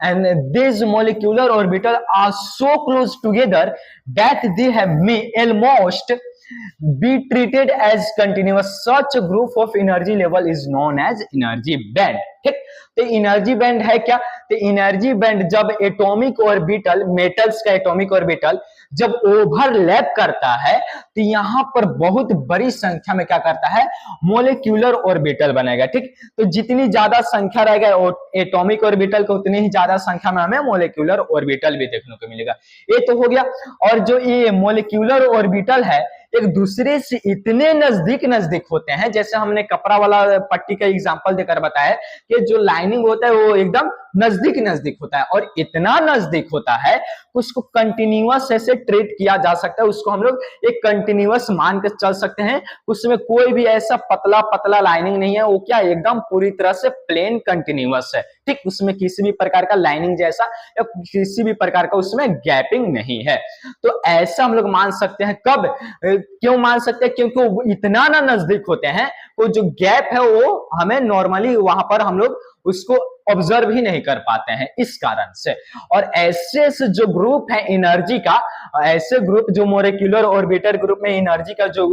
and these molecular orbitals are so close together that they have almost be treated as continuous. Such a group of energy level is known as energy band. ठीक, तो energy band है क्या? तो energy band जब atomic orbital, metals का atomic orbital जब overlap करता है तो यहां पर बहुत बड़ी संख्या में क्या करता है, मोलिक्यूलर ऑर्बिटल बनेगा। ठीक, तो जितनी ज्यादा संख्या रहेगा एटॉमिक ऑर्बिटल को, उतनी ही ज्यादा संख्या में हमें मोलिक्यूलर ऑर्बिटल भी देखने को मिलेगा। ये तो हो गया। और जो ये मोलिक्यूलर ऑर्बिटल है एक दूसरे से इतने नजदीक नजदीक होते हैं, जैसे हमने कपड़ा वाला पट्टी का एग्जांपल देकर बताया कि जो लाइनिंग होता है वो एकदम नजदीक नजदीक होता है, और इतना नजदीक होता है उसको कंटिन्यूअस ऐसे ट्रीट किया जा सकता है, उसको हम लोग एक कंटिन्यूअस मान के चल सकते हैं। उसमें कोई भी ऐसा पतला पतला लाइनिंग नहीं है, वो क्या एकदम पूरी तरह से प्लेन कंटिन्यूअस है। ठीक, उसमें किसी भी प्रकार का लाइनिंग जैसा या किसी भी प्रकार का उसमें गैपिंग नहीं है। तो ऐसा हम लोग मान सकते हैं। कब, क्यों मान सकते हैं? क्योंकि वो इतना ना नजदीक होते हैं, वो जो गैप है वो हमें नॉर्मली वहां पर हम लोग उसको ऑब्जर्व ही नहीं कर पाते हैं, इस कारण से। और ऐसे से जो ग्रुप है एनर्जी का, ऐसे ग्रुप जो मोलिक्यूलर ऑर्बिटर ग्रुप में एनर्जी का जो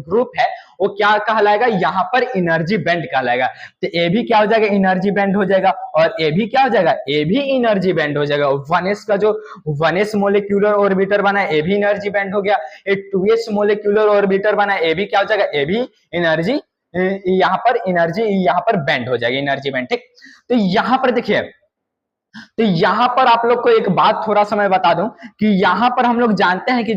ग्रुप है वो क्या कहलाएगा? यहाँ पर एनर्जी बैंड कहलाएगा। तो ये भी क्या हो जाएगा? एनर्जी बैंड हो जाएगा। और ये भी क्या हो जाएगा? ये भी एनर्जी बैंड हो जाएगा। 1s का जो 1s मोलिक्यूलर ऑर्बिटर बना है ये भी एनर्जी बैंड हो गया। ये 2s मोलिक्यूलर ऑर्बिटर बना है ये भी क्या हो जाएगा? ये भी एनर्जी, यहाँ पर एनर्जी यहाँ पर बैंड हो जाएगी, एनर्जी बैंड। ठीक, तो यहाँ पर देखिए, तो यहां पर आप लोग को एक बात थोड़ा सा मैं बता दूं कि यहां पर हम लोग जानते हैं कि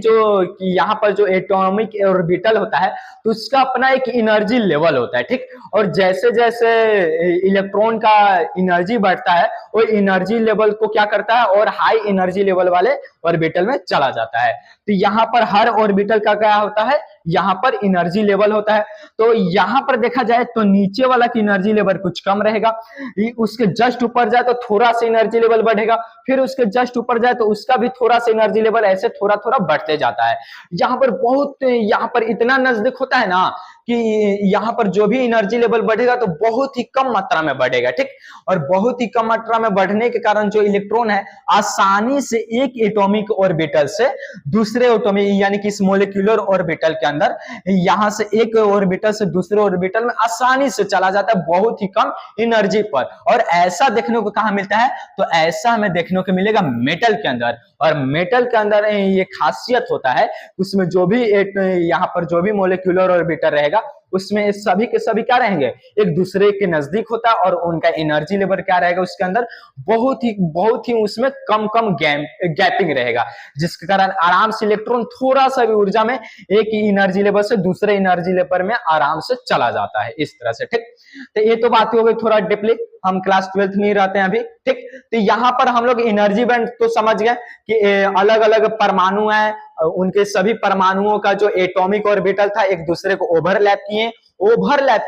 यहां पर जो एटॉमिक ऑर्बिटल होता है तो उसका अपना एक एनर्जी लेवल होता है। ठीक, और जैसे जैसे इलेक्ट्रॉन का एनर्जी बढ़ता है वो एनर्जी लेवल को क्या करता है, और हाई एनर्जी लेवल वाले ऑर्बिटल में चला जाता है। तो यहाँ पर हर ऑर्बिटल का क्या होता है, यहाँ पर एनर्जी लेवल होता है। तो यहाँ पर देखा जाए तो नीचे वाला की एनर्जी लेवल कुछ कम रहेगा, उसके जस्ट ऊपर जाए तो थोड़ा सा एनर्जी लेवल बढ़ेगा, फिर उसके जस्ट ऊपर जाए तो उसका भी थोड़ा सा एनर्जी लेवल ऐसे थोड़ा थोड़ा बढ़ते जाता है। यहाँ पर बहुत, यहाँ पर इतना नजदीक होता है ना कि यहाँ पर जो भी एनर्जी लेवल बढ़ेगा तो बहुत ही कम मात्रा में बढ़ेगा। ठीक, और बहुत ही कम मात्रा में बढ़ने के कारण जो इलेक्ट्रॉन है आसानी से एक एटॉमिक ऑर्बिटल से दूसरे एटॉमिक यानी कि इस मोलिक्यूलर ऑर्बिटल के अंदर यहां से एक ऑर्बिटल से दूसरे ऑर्बिटल में आसानी से चला जाता है बहुत ही कम एनर्जी पर। और ऐसा देखने को कहां मिलता है? तो ऐसा हमें देखने को मिलेगा मेटल के अंदर। और मेटल के अंदर ये खासियत होता है उसमें जो भी यहाँ पर जो भी मोलिक्यूलर ऑर्बिटल रहेगा उसमें सभी के सभी क्या रहेंगे, एक दूसरे के नजदीक होता है, और उनका एनर्जी लेवल क्या रहेगा उसके अंदर बहुत ही उसमें कम गैपिंग रहेगा, जिसके कारण आराम से इलेक्ट्रॉन थोड़ा सा भी ऊर्जा में एक एनर्जी लेवल से दूसरे एनर्जी लेवल में आराम से चला जाता है, इस तरह से। ठीक, तो ये तो बात हो गई थोड़ा डीपली, हम क्लास 12th में ही रहते हैं अभी। ठीक, तो यहाँ पर हम लोग एनर्जी बैंड तो समझ गए कि अलग अलग परमाणु है, उनके सभी परमाणुओं का जो एटॉमिक ऑर्बिटल था एक दूसरे को ओवरलैप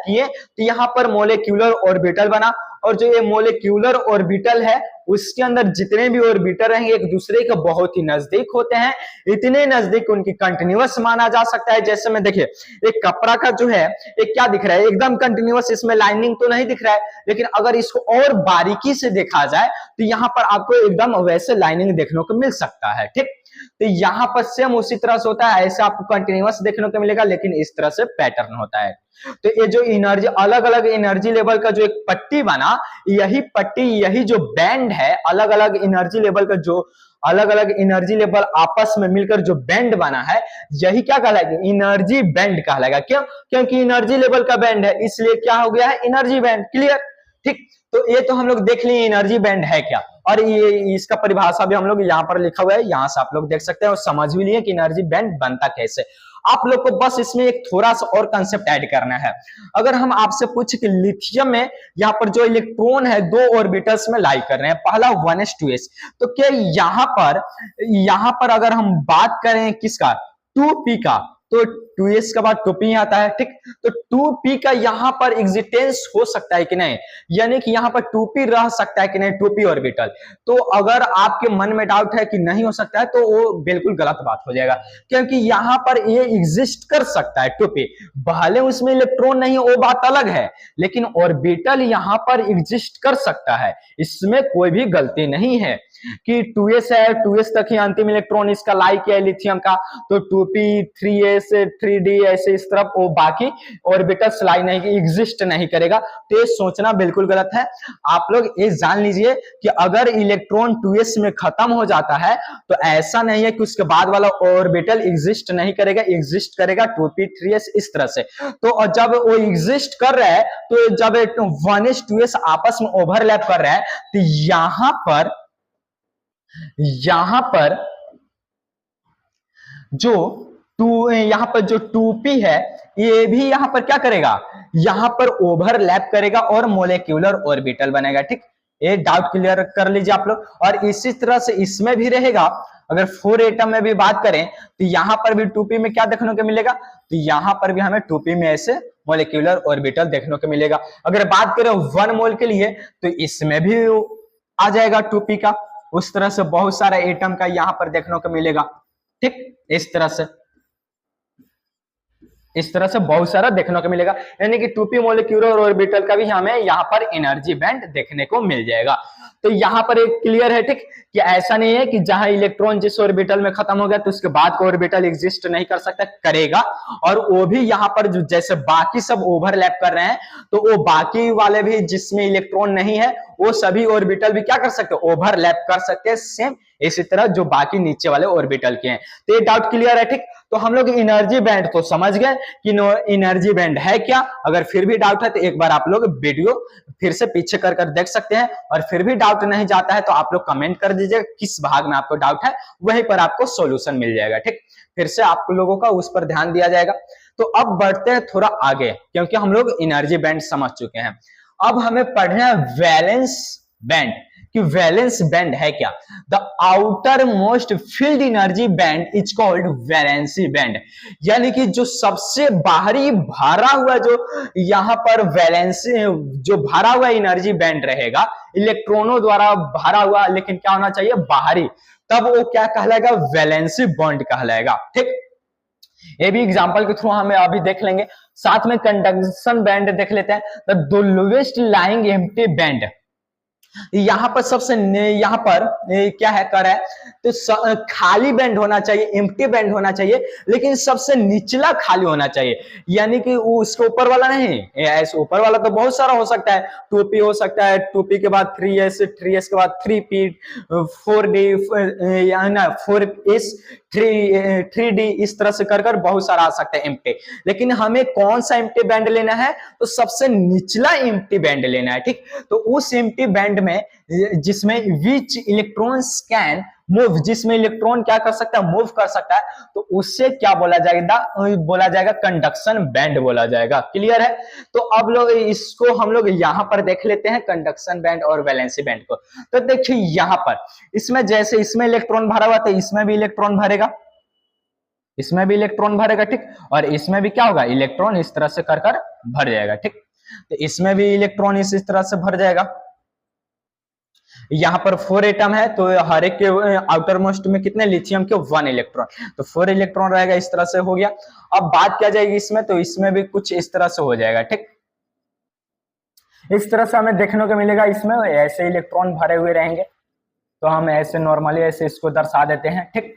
किए तो यहाँ पर मोलिक्यूलर ऑर्बिटल बना। और जो ये मोलिक्यूलर ऑर्बिटल है उसके अंदर जितने भी ऑर्बिटल रहेंगे एक दूसरे के बहुत ही नजदीक होते हैं, इतने नजदीक उनकी कंटिन्यूअस माना जा सकता है। जैसे में देखिए एक कपड़ा का जो है एक क्या दिख रहा है, एकदम कंटिन्यूअस, इसमें लाइनिंग तो नहीं दिख रहा है, लेकिन अगर इसको और बारीकी से देखा जाए तो यहाँ पर आपको एकदम वैसे लाइनिंग देखने को मिल सकता है। ठीक, तो यहाँ पर सेम उसी तरह से होता है, ऐसे आपको कंटिन्यूअस देखने को मिलेगा लेकिन इस तरह से पैटर्न होता है। तो ये जो एनर्जी, अलग अलग एनर्जी लेवल का जो एक पट्टी बना, यही जो बैंड है, अलग अलग एनर्जी लेवल का जो अलग अलग एनर्जी लेवल आपस में मिलकर जो बैंड बना है यही क्या कहलाएगा, एनर्जी बैंड कहलाएगा। क्यों? क्योंकि एनर्जी लेवल का बैंड है इसलिए क्या हो गया है, एनर्जी बैंड। क्लियर? ठीक, तो ये तो हम लोग देख लिए एनर्जी बैंड है क्या, और ये इसका परिभाषा भी हम लोग यहाँ पर लिखा हुआ है, यहाँ से आप लोग देख सकते हैं और समझ भी लिए कि एनर्जी बैंड बनता कैसे। आप लोग को बस इसमें एक थोड़ा सा और कंसेप्ट ऐड करना है। अगर हम आपसे पूछे कि लिथियम में यहाँ पर जो इलेक्ट्रॉन है दो ऑर्बिटल्स में लाई कर रहे हैं, पहला 1s 2s, तो क्या यहाँ पर अगर हम बात करें किसका, 2p का, तो 2s के बाद 2p आता है। ठीक, तो 2p का यहाँ पर एग्जिस्टेंस हो सकता है कि नहीं, यानी कि यहाँ पर 2p रह सकता है कि नहीं, 2p ऑर्बिटल। तो अगर आपके मन में डाउट है कि नहीं हो सकता है तो वो बिल्कुल गलत बात हो जाएगा, क्योंकि यहाँ पर ये एग्जिस्ट कर सकता है 2p, भले उसमें इलेक्ट्रॉन नहीं वो बात अलग है, लेकिन ऑर्बिटल यहाँ पर एग्जिस्ट कर सकता है, इसमें कोई भी गलती नहीं है। कि 2s है, 2s तक ही अंतिम इलेक्ट्रॉन इसका लाई किया है लिथियम का, तो 2p 3s 3d ऐसे इस तरफ वो बाकी ऑर्बिटल्स लाई नहीं, एग्जिस्ट नहीं करेगा। तो ये सोचना बिल्कुल गलत है। आप लोग ये जान लीजिए कि अगर इलेक्ट्रॉन 2s में खत्म हो जाता है तो ऐसा नहीं है कि उसके बाद वाला ऑर्बिटल एग्जिस्ट नहीं करेगा, एग्जिस्ट करेगा 2p 3s इस तरह से। तो जब वो एग्जिस्ट कर रहा है, तो जब 1s 2s आपस में ओवरलैप कर रहा है, तो यहां पर जो यहां पर जो 2p है, ये भी यहां पर क्या करेगा, यहां पर ओवरलैप करेगा और मोलेक्यूलर ऑर्बिटल बनेगा। ठीक, ये डाउट क्लियर कर लीजिए आप लोग। और इसी तरह से इसमें भी रहेगा। अगर 4 एटम में भी बात करें तो यहां पर भी 2p में क्या देखने को मिलेगा, तो यहां पर भी हमें 2p में ऐसे मोलिक्यूलर ऑर्बिटल देखने को मिलेगा। अगर बात करें 1 मोल के लिए तो इसमें भी आ जाएगा 2p का। उस तरह से बहुत सारा एटम का यहां पर देखने को मिलेगा। ठीक, इस तरह से बहुत सारा देखने को मिलेगा, यानी कि 2p मोलिक्यूलर ऑर्बिटल का भी हमें यहाँ पर एनर्जी बैंड देखने को मिल जाएगा। तो यहाँ पर एक क्लियर है, ठीक, कि ऐसा नहीं है कि जहां इलेक्ट्रॉन जिस ऑर्बिटल में खत्म हो गया तो उसके बाद का ऑर्बिटल एग्जिस्ट नहीं कर सकता, करेगा। और वो भी यहाँ पर जो जैसे बाकी सब ओवरलैप कर रहे हैं, तो वो बाकी वाले भी जिसमें इलेक्ट्रॉन नहीं है वो सभी ऑर्बिटल भी क्या कर सकते हैं, ओवरलैप कर सकते हैं, सेम इसी तरह जो बाकी नीचे वाले ऑर्बिटल के हैं। तो ये डाउट क्लियर है। ठीक, तो हम लोग एनर्जी बैंड तो समझ गए कि एनर्जी बैंड है क्या। अगर फिर भी डाउट है तो एक बार आप लोग वीडियो फिर से पीछे कर देख सकते हैं। और फिर भी डाउट नहीं जाता है तो आप लोग कमेंट कर दीजिएगा किस भाग में आपको डाउट है, वहीं पर आपको सॉल्यूशन मिल जाएगा। ठीक, फिर से आप लोगों का उस पर ध्यान दिया जाएगा। तो अब बढ़ते हैं थोड़ा आगे, क्योंकि हम लोग एनर्जी बैंड समझ चुके हैं। अब हमें पढ़ना है वैलेंस बैंड, कि वैलेंस बैंड है क्या। The outer most field energy band is called valency band, यानी कि जो सबसे बाहरी भरा हुआ जो यहां पर वैलेंसी जो भरा हुआ एनर्जी बैंड रहेगा, इलेक्ट्रॉनों द्वारा भरा हुआ, लेकिन क्या होना चाहिए, बाहरी, तब वो क्या कहलाएगा, वैलेंसी बॉन्ड कहलाएगा। ठीक, ये भी एग्जांपल के थ्रू हमें अभी देख लेंगे। साथ में कंडक्शन बैंड देख लेते हैं। The lowest lying empty band, यहां पर सबसे यहां पर क्या है कर है, तो खाली बैंड होना चाहिए, एम्प्टी बैंड होना चाहिए, लेकिन सबसे निचला खाली होना चाहिए, यानी कि वो उसके ऊपर वाला नहीं। ऐसे ऊपर वाला तो बहुत सारा हो सकता है, 2p हो सकता है, 2p के बाद 3s, 3s के बाद 3p, 4d, 4s, 3d, इस तरह से कर बहुत सारा आ सकता है एम्प्टी। लेकिन हमें कौन सा एम्प्टी बैंड लेना है, तो सबसे निचला एम्प्टी बैंड लेना है। ठीक, तो उस एम्प्टी बैंड में जिसमें विच इलेक्ट्रॉन्स कैन मूव, जिसमें इलेक्ट्रॉन क्या कर सकता है, मूव कर सकता है, तो उससे क्या बोला जाएगा कंडक्शन बैंड बोला जाएगा। क्लियर है। तो अब लोग इसको हम लोग यहां पर देख लेते हैं, कंडक्शन बैंड और वैलेंसी बैंड को। तो देखिए यहां पर इसमें जैसे इसमें इलेक्ट्रॉन भरा हुआ, तो इसमें भी इलेक्ट्रॉन भरेगा, इसमें भी इलेक्ट्रॉन भरेगा। ठीक, और इसमें भी क्या होगा, इलेक्ट्रॉन इस तरह से कर भर जाएगा। ठीक, तो इसमें भी इलेक्ट्रॉन इस तरह से भर जाएगा। यहां पर 4 एटम है, तो हर एक के आउटर मोस्ट में कितने, लिथियम के 1 इलेक्ट्रॉन, तो 4 इलेक्ट्रॉन रहेगा। इस तरह से हो गया। अब बात क्या जाएगी इसमें, तो इसमें भी कुछ इस तरह से हो जाएगा। ठीक, इस तरह से हमें देखने को मिलेगा, इसमें ऐसे इलेक्ट्रॉन भरे हुए रहेंगे, तो हम ऐसे नॉर्मली ऐसे इसको दर्शा देते हैं। ठीक,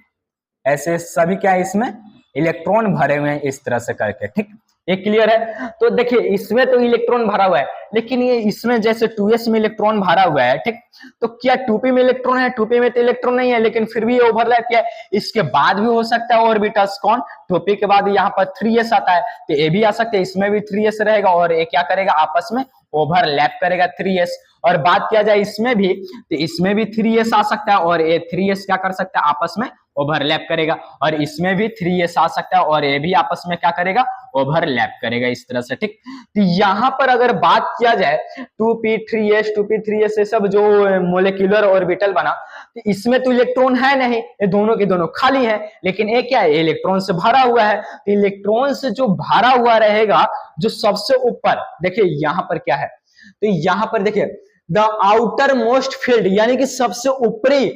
ऐसे सभी क्या है, इसमें इलेक्ट्रॉन भरे हुए हैं इस तरह से करके। ठीक, ये क्लियर है। तो देखिए इसमें तो इलेक्ट्रॉन भरा हुआ है, लेकिन ये इसमें जैसे 2s में इलेक्ट्रॉन भरा हुआ है। ठीक, तो क्या 2p में इलेक्ट्रॉन है, 2p में तो इलेक्ट्रॉन नहीं है, लेकिन फिर भी ये ओवरलैप किया है। इसके बाद भी हो सकता है ऑर्बिटल्स, कौन, 2p के बाद यहाँ पर 3s आता है, तो ये भी आ सकते हैं, इसमें भी 3s रहेगा, और ये क्या करेगा, आपस में ओवरलैप करेगा 3s। और बात किया जाए इसमें भी, तो इसमें भी 3s आ सकता है, और ये 3s क्या कर सकता है, आपस में ओवरलैप करेगा। और इसमें भी 3s आ सकता है, और ये भी आपस में क्या करेगा, ओवरलैप करेगा इस तरह से। ठीक, तो यहां पर अगर बात किया जाए 2p 3s 2p 3s, ये सब जो मोलिक्यूलर ऑर्बिटल बना, तो इसमें तो इलेक्ट्रॉन है नहीं, ये दोनों के दोनों खाली है। लेकिन ये क्या है, इलेक्ट्रॉन से भरा हुआ है। तो इलेक्ट्रॉन से जो भरा हुआ रहेगा, जो सबसे ऊपर, देखिए यहां पर क्या है, तो यहां पर देखिए द आउटर मोस्ट फील्ड यानी कि सबसे ऊपरी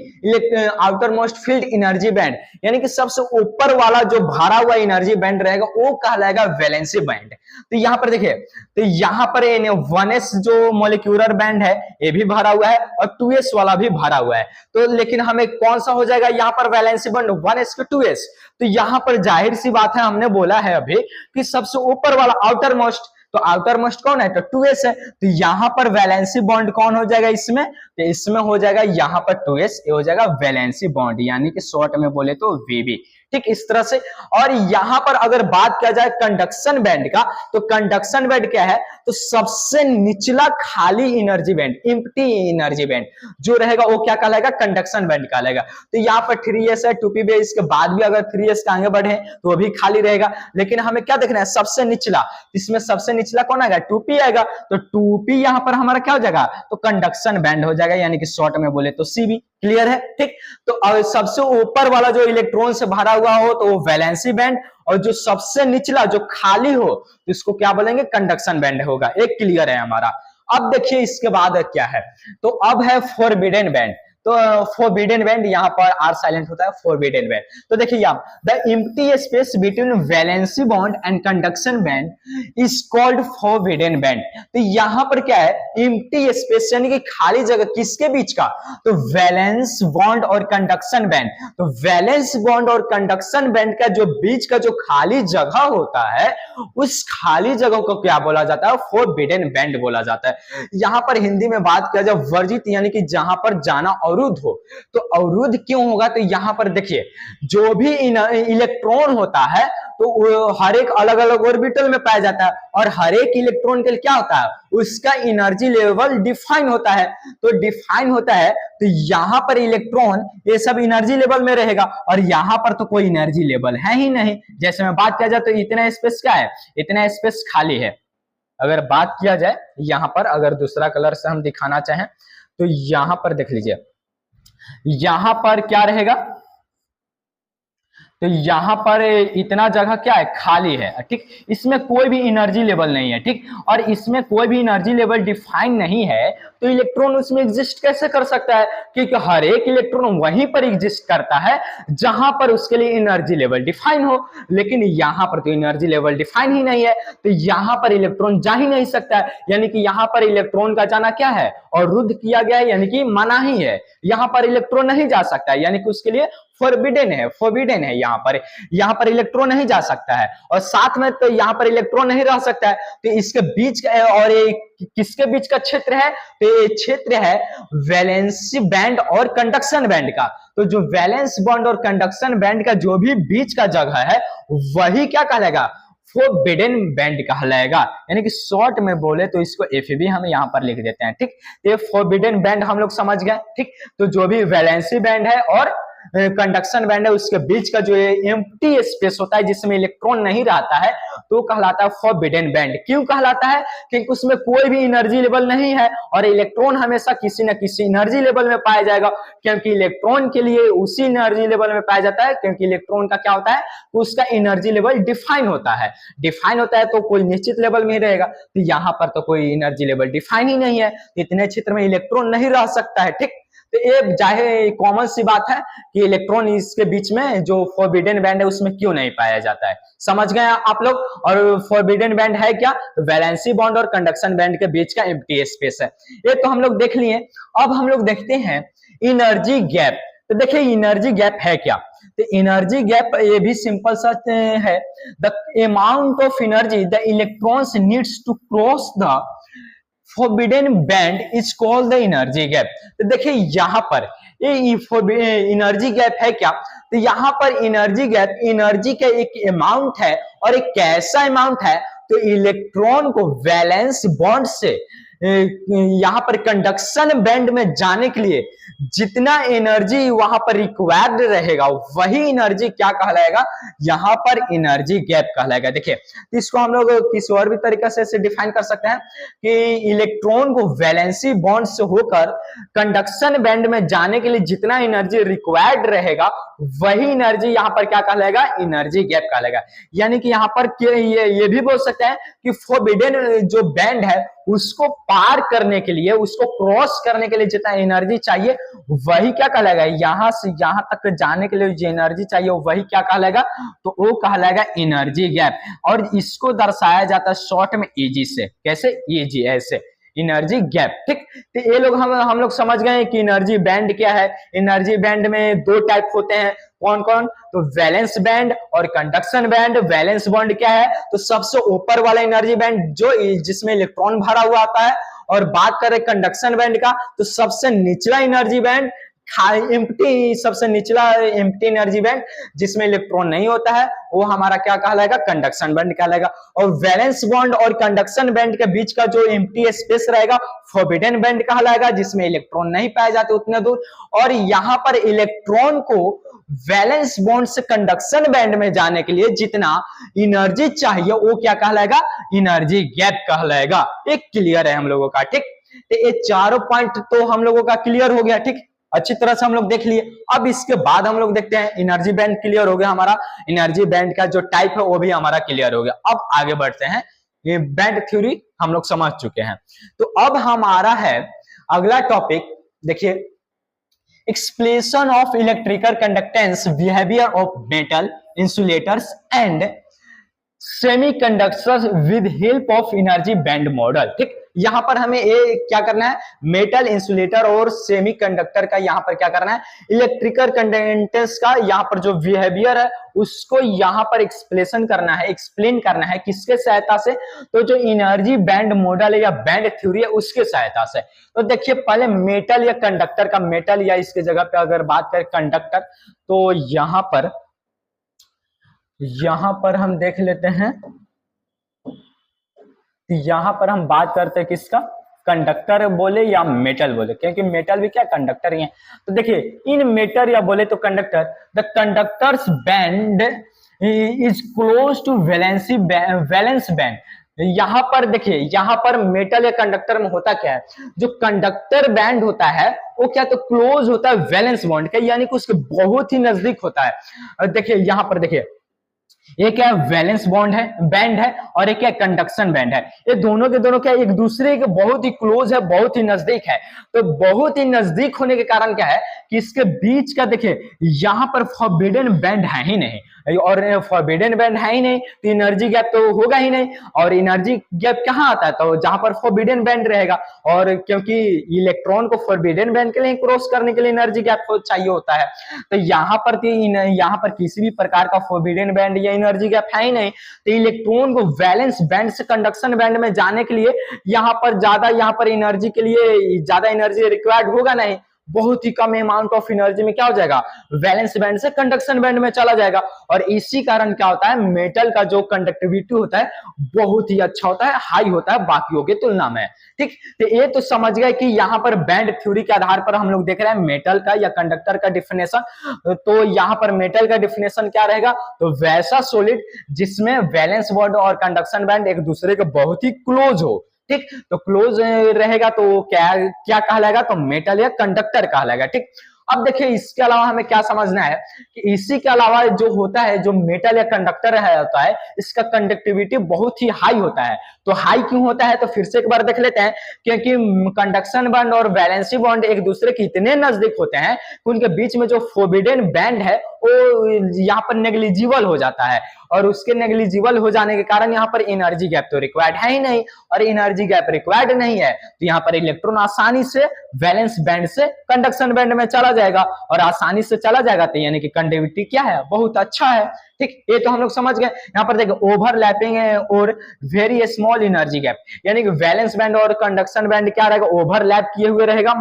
outer most field energy band यानी कि सबसे ऊपर वाला जो भरा हुआ एनर्जी बैंड रहेगा वो कहलाएगा वैलेंसी बैंड। तो यहां पर देखिए, तो यहां पर 1s जो मोलिक्यूलर बैंड है ये भी भरा हुआ है और 2s वाला भी भरा हुआ है। तो लेकिन हमें कौन सा हो जाएगा यहाँ पर वैलेंसी बैंड, 1s के 2s। तो यहां पर जाहिर सी बात है, हमने बोला है अभी कि सबसे ऊपर वाला आउटर मोस्ट, तो आउटर मोस्ट कौन है, तो 2s है। तो यहां पर वैलेंसी बॉन्ड कौन हो जाएगा इसमें, तो इसमें हो जाएगा यहां पर 2s, ये हो जाएगा वैलेंसी बॉन्ड यानी कि शॉर्ट में बोले तो Vb। ठीक इस तरह से। और यहां पर अगर बात किया जाए कंडक्शन बैंड का, तो कंडक्शन बैंड क्या है, तो सबसे निचला खाली energy band, empty energy band जो रहेगा वो क्या कहलाएगा, कंडक्शन बैंड कहलाएगा। तो यहाँ पर 3s है, 2p भी, इसके बाद भी अगर 3s का आगे बढ़े तो वो भी खाली रहेगा। लेकिन हमें क्या देखना है, सबसे निचला, इसमें सबसे निचला कौन आएगा, 2p आएगा। तो 2p यहां पर हमारा क्या हो जाएगा, तो कंडक्शन बैंड हो जाएगा यानी कि शॉर्ट में बोले तो Cb। क्लियर है। ठीक, तो अब सबसे ऊपर वाला जो इलेक्ट्रॉन से भरा हुआ हो तो वो वैलेंसी बैंड, और जो सबसे निचला जो खाली हो तो इसको क्या बोलेंगे, कंडक्शन बैंड होगा। एक क्लियर है हमारा। अब देखिए इसके बाद क्या है, तो अब है फॉरबिडन बैंड। तो फॉरबिडन बैंड, यहाँ पर आर साइलेंट होता है, फॉरबिडन बैंड। तो देखिए आप, the empty space between valency bond and conduction band is called forbidden band. तो यहाँ पर क्या है, एम्प्टी स्पेस यानी कि खाली जगह, किसके बीच का, तो वैलेंस बॉन्ड और कंडक्शन बैंड। तो वैलेंस बॉन्ड और कंडक्शन बैंड का जो बीच का जो खाली जगह होता है, उस खाली जगह को क्या बोला जाता है, फॉरबिडन बैंड बोला जाता है। यहाँ पर हिंदी में बात किया जाए वर्जित, यानी कि जहां पर जाना अवरुद्ध हो। तो अवरुद्ध क्यों होगा, तो यहां पर देखिए जो भी इलेक्ट्रॉन होता है तो हर एक अलग अलग ऑर्बिटल में पाया जाता है, और हर एक इलेक्ट्रॉन के लिए क्या होता है, उसका एनर्जी लेवल डिफाइन होता है। तो डिफाइन होता है, तो यहां पर इलेक्ट्रॉन ये सब एनर्जी लेवल में रहेगा, और यहां पर तो कोई एनर्जी लेवल है ही नहीं। जैसे मैं बात किया जाए तो इतना स्पेस क्या है, इतना स्पेस खाली है। अगर बात किया जाए यहां पर, अगर दूसरा कलर से हम दिखाना चाहें तो यहां पर देख लीजिए, यहां पर क्या रहेगा, तो यहां पर इतना जगह क्या है, खाली है। ठीक, इसमें कोई भी एनर्जी लेवल नहीं है। ठीक, और इसमें कोई भी एनर्जी लेवल डिफाइन नहीं है, तो इलेक्ट्रॉन उसमें एग्जिस्ट कैसे कर सकता है, क्योंकि हर एक इलेक्ट्रॉन वहीं पर एग्जिस्ट करता है जहां पर उसके लिए एनर्जी लेवल डिफाइन हो। लेकिन यहां पर तो एनर्जी लेवल डिफाइन ही नहीं है, तो यहां पर इलेक्ट्रॉन जा ही नहीं सकता है, यानी कि यहां पर इलेक्ट्रॉन का जाना क्या है, अवरुद्ध किया गया है, यानी कि मना ही है। यहां पर इलेक्ट्रॉन नहीं जा सकता है, यानी कि उसके लिए फॉरबिडन है, फॉरबिडन है। यहाँ पर इलेक्ट्रॉन नहीं जा सकता है, और साथ में तो यहाँ पर इलेक्ट्रॉन नहीं रह सकता है। तो इसके बीच का, और ये किसके बीच का क्षेत्र है, तो ये क्षेत्र है वैलेंसी बैंड और कंडक्शन बैंड का। तो जो वैलेंस बॉन्ड और कंडक्शन बैंड का जो भी बीच का जगह है, वही क्या कहलाएगा, फॉरबिडन बैंड कहलाएगा। यानी कि शॉर्ट में बोले तो इसको एफबी हम यहाँ पर लिख देते हैं। ठीक, ये फॉरबिडन बैंड हम लोग समझ गए। ठीक, तो जो भी वैलेंसी बैंड है और कंडक्शन बैंड है, उसके बीच का जो एम्प्टी स्पेस होता है जिसमें इलेक्ट्रॉन नहीं रहता है, तो कहलाता है फॉरबिडन बैंड। क्यों कहलाता है, क्योंकि उसमें कोई भी एनर्जी लेवल नहीं है, और इलेक्ट्रॉन हमेशा किसी न किसी एनर्जी लेवल में पाया जाएगा, क्योंकि इलेक्ट्रॉन के लिए उसी एनर्जी लेवल में पाया जाता है, क्योंकि इलेक्ट्रॉन का क्या होता है, उसका एनर्जी लेवल डिफाइन होता है। डिफाइन होता है तो कोई निश्चित लेवल में ही रहेगा। तो यहाँ पर तो कोई एनर्जी लेवल डिफाइन ही नहीं है, इतने क्षेत्र में इलेक्ट्रॉन नहीं रह सकता है। ठीक, तो ये चाहे कॉमन सी बात है कि इलेक्ट्रॉन इसके बीच में जो फॉरबिडन बैंड है उसमें क्यों नहीं पाया जाता है। समझ गए आप लोग। और फॉरबिडन बैंड है क्या, तो वैलेंसी बॉन्ड और कंडक्शन बैंड के बीच का एम्प्टी स्पेस है। ये तो हम लोग देख लिए। अब हम लोग देखते हैं एनर्जी गैप। तो देखिए एनर्जी गैप है क्या, तो एनर्जी गैप ये भी सिंपल सा है, the amount of energy the electrons needs to cross the forbidden band is called the energy gap. तो देखिए यहां पर ये एनर्जी गैप है क्या, तो यहां पर एनर्जी गैप एनर्जी का एक अमाउंट है, और एक कैसा अमाउंट है, तो इलेक्ट्रॉन को वैलेंस बॉन्ड से यहां पर कंडक्शन बैंड में जाने के लिए जितना एनर्जी वहां पर रिक्वायर्ड रहेगा, वही एनर्जी क्या कहलाएगा, यहां पर एनर्जी गैप कहलाएगा। देखिए इसको हम लोग किसी और भी तरीके से डिफाइन कर सकते हैं कि इलेक्ट्रॉन को वैलेंसी बॉन्ड से होकर कंडक्शन बैंड में जाने के लिए जितना एनर्जी रिक्वायर्ड रहेगा, वही एनर्जी यहां पर क्या कहलाएगा, एनर्जी गैप कहलाएगा। यानी कि यहां पर ये भी बोल सकते हैं कि फॉरबिडन जो बैंड है उसको पार करने के लिए, उसको क्रॉस करने के लिए जितना एनर्जी चाहिए वही क्या कहलाएगा, यहां से यहां तक जाने के लिए जो एनर्जी चाहिए वही क्या कहलाएगा, तो वो कहलाएगा एनर्जी गैप। और इसको दर्शाया जाता है शॉर्ट में एजी से। कैसे? एजी, ऐसे एनर्जी गैप। ठीक, तो ये लोग हम लोग समझ गए कि एनर्जी बैंड क्या है। एनर्जी बैंड में दो टाइप होते हैं, कौन कौन? तो वैलेंस बैंड और कंडक्शन बैंड। वैलेंस बैंड क्या है? तो सबसे ऊपर वाला एनर्जी बैंड जो जिसमें इलेक्ट्रॉन भरा हुआ आता है। और बात करें कंडक्शन बैंड का, तो सबसे निचला एनर्जी बैंड एम्प्टी, सबसे निचला एम्प्टी एनर्जी बैंड जिसमें इलेक्ट्रॉन नहीं होता है, वो हमारा क्या कहलाएगा, कंडक्शन बैंड कहलाएगा। और वैलेंस बॉन्ड और कंडक्शन बैंड के बीच का जो एम्प्टी स्पेस रहेगा फॉरबिडन बैंड कहलाएगा, जिसमें इलेक्ट्रॉन नहीं पाए जाते उतने दूर। और यहां पर इलेक्ट्रॉन को वैलेंस बॉन्ड से कंडक्शन बैंड में जाने के लिए जितना एनर्जी चाहिए वो क्या कहलाएगा, एनर्जी गैप कहलाएगा। एक क्लियर है हम लोगों का। ठीक, तो ये चारों पॉइंट तो हम लोगों का क्लियर हो गया। ठीक, अच्छी तरह से हम लोग देख लिए। अब इसके बाद हम लोग देखते हैं, एनर्जी बैंड क्लियर हो गया हमारा, एनर्जी बैंड का जो टाइप है वो भी हमारा क्लियर हो गया। अब आगे बढ़ते हैं, ये बैंड थ्योरी हम लोग समझ चुके हैं। तो अब हमारा है अगला टॉपिक, देखिए, explanation of electrical conductance behaviour of metal insulators and semiconductors with help of energy band model. ठीक, यहां पर हमें ये क्या करना है, मेटल इंसुलेटर और सेमीकंडक्टर का यहां पर क्या करना है, इलेक्ट्रिकल कंडक्टेंस का यहां पर जो बिहेवियर है उसको यहां पर एक्सप्लेनेशन करना है, एक्सप्लेन करना है। किसके सहायता से? तो जो एनर्जी बैंड मॉडल है या बैंड थ्योरी है उसके सहायता से। तो देखिए, पहले मेटल या कंडक्टर का, मेटल या इसके जगह पे अगर बात करें कंडक्टर, तो यहां पर हम देख लेते हैं, यहां पर हम बात करते हैं किसका, कंडक्टर बोले या मेटल बोले, क्योंकि मेटल भी क्या कंडक्टर ही है। तो देखिए, इन मेटल या बोले तो conductor, the conductors band is close to valence band. यहां पर देखिए, यहां पर मेटल या कंडक्टर में होता क्या है, जो कंडक्टर बैंड होता है वो क्या, तो क्लोज होता है वैलेंस बॉन्ड के, यानी कि उसके बहुत ही नजदीक होता है। देखिए यहां पर देखिए, एक क्या वैलेंस बॉन्ड है, बैंड है, और एक क्या कंडक्शन बैंड है। ये दोनों के दोनों क्या एक दूसरे के बहुत ही क्लोज है, बहुत ही नजदीक है। तो बहुत ही नजदीक होने के कारण क्या है कि इसके बीच का देखिए, यहां पर फॉरबिडन बैंड है ही नहीं, और फॉरबिडन बैंड है ही नहीं तो एनर्जी गैप तो होगा ही नहीं। और एनर्जी गैप कहां आता है, तो जहां पर फॉरबिडन बैंड रहेगा। और क्योंकि इलेक्ट्रॉन को फॉरबिडन बैंड के लिए क्रॉस करने के लिए एनर्जी गैप चाहिए होता है, तो यहां पर किसी भी प्रकार का फॉरबिडन बैंड या एनर्जी गैप है ही नहीं। तो इलेक्ट्रॉन को वैलेंस बैंड से कंडक्शन बैंड में जाने के लिए यहां पर एनर्जी के लिए ज्यादा एनर्जी रिक्वायर्ड होगा नहीं, बहुत ही कम अमाउंट ऑफ एनर्जी में क्या हो जाएगा, वैलेंस बैंड से कंडक्शन बैंड में चला जाएगा। और इसी कारण क्या होता है, मेटल का जो कंडक्टिविटी होता है बहुत ही अच्छा होता है, हाई होता है बाकियों की तुलना में। ठीक, तो ये तो समझ गए कि यहाँ पर बैंड थ्योरी के आधार पर हम लोग देख रहे हैं मेटल का या कंडक्टर का डिफिनेशन। तो यहाँ पर मेटल का डिफिनेशन क्या रहेगा, तो वैसा सॉलिड जिसमें वैलेंस बॉन्ड और कंडक्शन बैंड एक दूसरे के बहुत ही क्लोज हो। ठीक, तो क्लोज रहेगा तो क्या क्या कहलाएगा, तो मेटल या कंडक्टर कहलाएगा। ठीक, अब देखिए इसके अलावा हमें क्या समझना है कि इसी के अलावा जो होता है, जो मेटल या कंडक्टर होता है, इसका कंडक्टिविटी बहुत ही हाई होता है। तो हाई क्यों होता है, तो फिर से एक बार देख लेते हैं, क्योंकि कंडक्शन बॉन्ड और वैलेंसी बॉन्ड एक दूसरे के इतने नजदीक होते हैं कि उनके बीच में जो फोरबिडन बैंड है वो यहाँ पर नेग्लिजिबल हो जाता है। और उसके नेग्लिजिबल हो जाने के कारण यहाँ पर एनर्जी गैप तो रिक्वायर्ड है ही नहीं, और एनर्जी गैप रिक्वायर्ड नहीं है तो यहाँ पर इलेक्ट्रॉन आसानी से वैलेंस बैंड से कंडक्शन बैंड में चला जाएगा, और आसानी से चला जाएगा तो यानी कि कंडक्टिविटी क्या है, बहुत अच्छा है। ठीक, ये तो हम लोग समझ गए। यहाँ पर देखिए, ओवरलैपिंग है और वेरी स्मॉल एनर्जी गैप, यानी कि वैलेंस बैंड और कंडक्शन बैंड क्या रहेगा, ओवरलैप किए हुए रहेगा,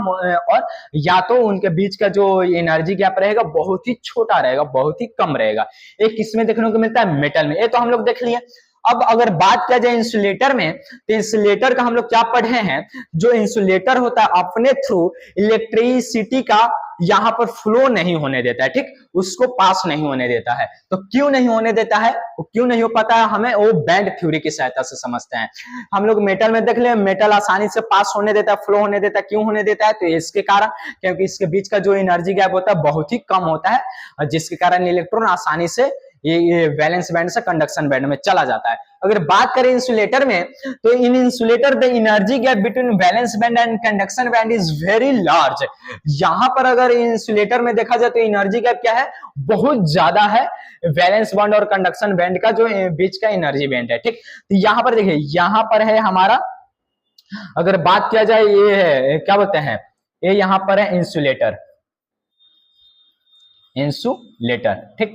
और या तो उनके बीच का जो एनर्जी गैप रहेगा बहुत ही छोटा रहेगा, बहुत ही कम रहेगा। एक किसमें देखने को मिलता है, मेटल में। ये तो हम लोग देख लिए। अब अगर बात किया जाए इंसुलेटर में, तो इंसुलेटर का हम लोग क्या पढ़े हैं, जो इंसुलेटर होता है अपने थ्रू इलेक्ट्रिसिटी का यहां पर फ्लो नहीं होने देता है। ठीक, उसको पास नहीं होने देता है। तो क्यों नहीं होने देता है, वो क्यों नहीं हो पाता है, हमें वो बैंड थ्योरी की सहायता से समझते हैं। हम लोग मेटल में देख ले, मेटल आसानी से पास होने देता है, फ्लो होने देता है। क्यों होने देता है, तो इसके कारण, क्योंकि इसके बीच का जो एनर्जी गैप होता है बहुत ही कम होता है, जिसके कारण इलेक्ट्रॉन आसानी से ये वैलेंस बैंड से कंडक्शन बैंड में चला जाता है। अगर बात करें इंसुलेटर में, तो in insulator the energy gap between valence band and conduction band is very large. यहां पर अगर इंसुलेटर में देखा जाए तो एनर्जी गैप क्या है, बहुत ज्यादा है वैलेंस बैंड और कंडक्शन बैंड का जो बीच का एनर्जी बैंड है, ठीक। तो यहां पर देखिए, यहां पर है हमारा, अगर बात किया जाए, ये है क्या बोलते हैं, ये यहां पर है इंसुलेटर, इंसुलेटर, ठीक।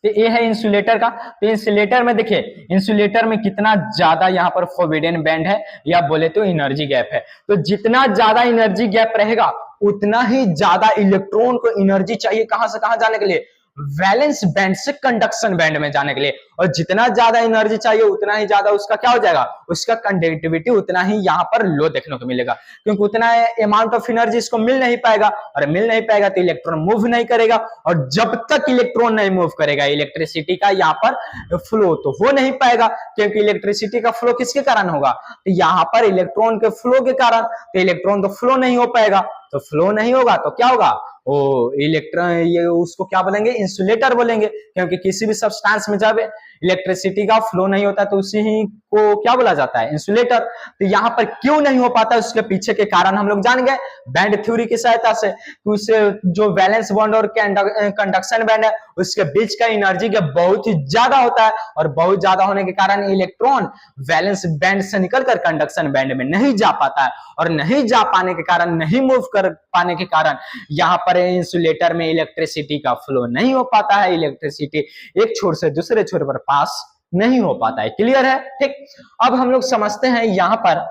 तो ये है इंसुलेटर का। तो इंसुलेटर में देखिए, इंसुलेटर में कितना ज्यादा यहाँ पर फोर्बिडन बैंड है या बोले तो एनर्जी गैप है। तो जितना ज्यादा एनर्जी गैप रहेगा उतना ही ज्यादा इलेक्ट्रॉन को एनर्जी चाहिए कहां से कहां जाने के लिए, वैलेंस बैंड से कंडक्शन बैंड में जाने के लिए। और जितना ज्यादा एनर्जी चाहिए उतना ही ज्यादा उसका क्या हो जाएगा, उसका कंडक्टिविटी उतना ही यहाँ पर लो देखने को मिलेगा, क्योंकि उतना अमाउंट ऑफ एनर्जी इसको मिल नहीं पाएगा, और मिल नहीं पाएगा तो इलेक्ट्रॉन मूव नहीं करेगा, और जब तक इलेक्ट्रॉन नहीं मूव करेगा इलेक्ट्रिसिटी का यहाँ पर फ्लो तो हो नहीं पाएगा, क्योंकि इलेक्ट्रिसिटी का फ्लो किसके कारण होगा, तो यहाँ पर इलेक्ट्रॉन के फ्लो के कारण। तो इलेक्ट्रॉन तो फ्लो नहीं हो पाएगा, तो फ्लो नहीं होगा तो क्या होगा, ओ इलेक्ट्रॉन, ये उसको क्या बोलेंगे, इंसुलेटर बोलेंगे, क्योंकि किसी भी सब्सटेंस में जब इलेक्ट्रिसिटी का फ्लो नहीं होता तो उसी ही को क्या बोला जाता है, इंसुलेटर। तो यहाँ पर क्यों नहीं हो पाता, उसके पीछे के कारण हम लोग जान गए बैंड थ्योरी की सहायता से। उससे जो वैलेंस बॉन्ड और कंडक्शन बैंड है उसके बीच का एनर्जी गैप बहुत ही ज्यादा होता है, और बहुत ज्यादा होने के कारण इलेक्ट्रॉन वैलेंस बैंड से निकलकर कंडक्शन बैंड में नहीं जा पाता है, और नहीं जा पाने के कारण, नहीं मूव कर पाने के कारण यहाँ पर इंसुलेटर में इलेक्ट्रिसिटी का फ्लो नहीं हो पाता है, इलेक्ट्रिसिटी एक छोर से दूसरे छोर पर पास नहीं हो पाता है। क्लियर है, ठीक। अब हम लोग समझते हैं यहाँ पर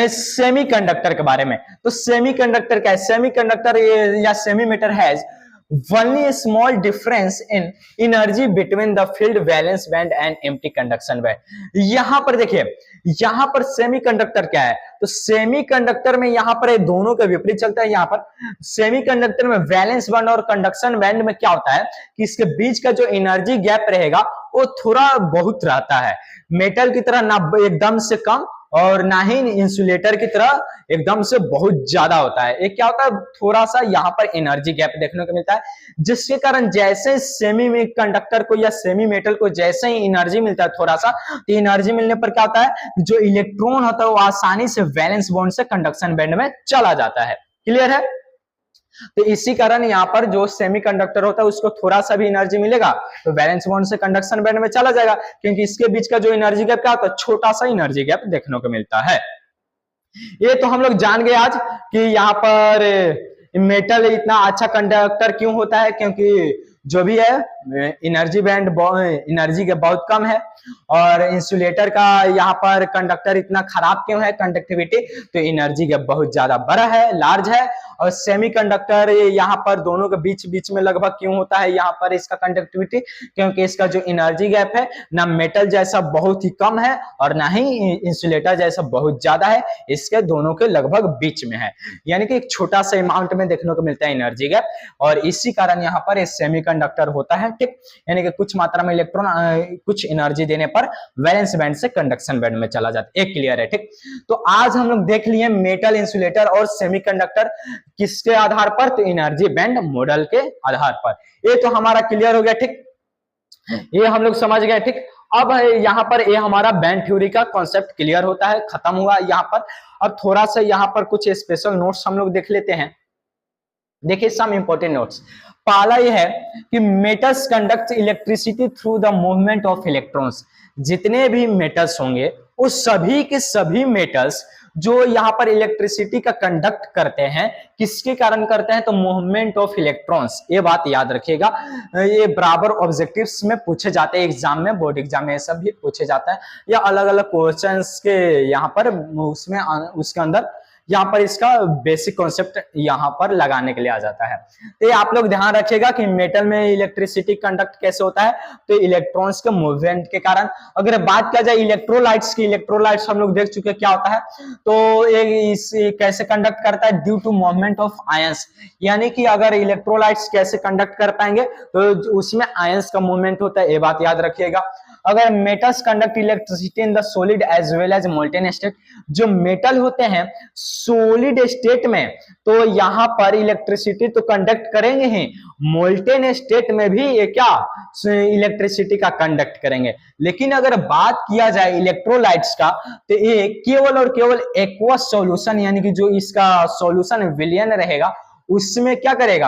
सेमीकंडक्टर के बारे में। तो सेमीकंडक्टर क्या है, सेमीकंडक्टर या सेमीमीटर has only a small difference in energy between the filled valence band and empty conduction band। यहां पर देखिए, यहां पर सेमीकंडक्टर क्या है, तो सेमीकंडक्टर में यहां पर दोनों के विपरीत चलता है। यहां पर सेमीकंडक्टर में वैलेंस बैंड और कंडक्शन बैंड में क्या होता है कि इसके बीच का जो एनर्जी गैप रहेगा वो थोड़ा बहुत रहता है, मेटल की तरह ना एकदम से कम और ना ही इंसुलेटर की तरह एकदम से बहुत ज्यादा होता है। एक क्या होता है, थोड़ा सा यहाँ पर एनर्जी गैप देखने को मिलता है, जिसके कारण जैसे सेमी कंडक्टर को या सेमी मेटल को जैसे ही एनर्जी मिलता है थोड़ा सा, तो एनर्जी मिलने पर क्या होता है, जो इलेक्ट्रॉन होता है वो आसानी से वैलेंस बॉन्ड से कंडक्शन बैंड में चला जाता है। क्लियर है। तो इसी कारण यहाँ पर जो सेमीकंडक्टर होता है उसको थोड़ा सा भी एनर्जी मिलेगा तो वैलेंस बॉन्ड से कंडक्शन बैंड में चला जाएगा, क्योंकि इसके बीच का जो एनर्जी गैप क्या होता है, छोटा सा एनर्जी गैप देखने को मिलता है। ये तो हम लोग जान गए आज कि यहाँ पर मेटल इतना अच्छा कंडक्टर क्यों होता है, क्योंकि जो भी है एनर्जी बैंड एनर्जी के बहुत कम है, और इंसुलेटर का यहाँ पर कंडक्टर इतना खराब क्यों है कंडक्टिविटी, तो एनर्जी गैप बहुत ज्यादा बड़ा है, लार्ज है। और सेमीकंडक्टर यहाँ पर दोनों के बीच बीच में लगभग क्यों होता है यहाँ पर इसका कंडक्टिविटी, क्योंकि इसका जो एनर्जी गैप है ना मेटल जैसा बहुत ही कम है और ना ही इंसुलेटर जैसा बहुत ज्यादा है, इसके दोनों के लगभग बीच में है, यानी कि एक छोटा सा अमाउंट में देखने को मिलता है एनर्जी गैप, और इसी कारण यहाँ पर सेमीकंडक्टर होता है, ठीक। यानी कि कुछ मात्रा में इलेक्ट्रॉन कुछ एनर्जी देने पर वैलेंस बैंड से कंडक्शन बैंड में चला जाता है। एक क्लियर है, ठीक। तो आज हम लोग देख लिए मेटल, इंसुलेटर और सेमीकंडक्टर किसके आधार पर, तो एनर्जी बैंड मॉडल के आधार पर। ये तो हमारा क्लियर हो गया, ठीक, ये हम लोग समझ गए, ठीक। अब यहाँ पर ये हमारा बैंड थ्योरी का कॉन्सेप्ट क्लियर होता है, खत्म हुआ यहाँ पर। अब थोड़ा सा यहाँ पर कुछ स्पेशल नोट्स हम लोग देख लेते हैं। देखिए सम इंपॉर्टेंट नोट्स। पहला यह है कि metals conduct electricity through the movement of electrons. जितने भी मेटल्स होंगे उस सभी के सभी मेटल्स जो यहाँ पर इलेक्ट्रिसिटी का कंडक्ट करते हैं, किसके कारण करते हैं, तो मूवमेंट ऑफ इलेक्ट्रॉन्स। ये बात याद रखिएगा, ये बराबर ऑब्जेक्टिव्स में पूछे जाते हैं, एग्जाम में, बोर्ड एग्जाम में सब भी पूछे जाता है, या अलग अलग क्वेश्चंस के यहाँ पर उसमें उसके अंदर यहाँ पर इसका बेसिक कॉन्सेप्ट यहाँ पर लगाने के लिए आ जाता है। तो ये आप लोग ध्यान रखिएगा कि मेटल में इलेक्ट्रिसिटी कंडक्ट कैसे होता है, तो इलेक्ट्रॉन्स के मूवमेंट के कारण। अगर बात किया जाए इलेक्ट्रोलाइट्स की, इलेक्ट्रोलाइट्स हम लोग देख चुके क्या होता है, तो ये कैसे कंडक्ट करता है, due to movement of ions. यानी कि अगर इलेक्ट्रोलाइट्स कैसे कंडक्ट कर पाएंगे, तो उसमें आयंस का मूवमेंट होता है, ये बात याद रखिएगा। अगर metals conduct electricity in the solid as well as molten state, जो मेटल होते हैं सॉलिड स्टेट में तो यहाँ पर इलेक्ट्रिसिटी तो कंडक्ट करेंगे ही, मोल्टेन स्टेट में भी ये क्या इलेक्ट्रिसिटी का कंडक्ट करेंगे। लेकिन अगर बात किया जाए इलेक्ट्रोलाइट्स का तो ये केवल और केवल एक्वस सॉल्यूशन यानी कि जो इसका सॉल्यूशन विलियन रहेगा उसमें क्या करेगा,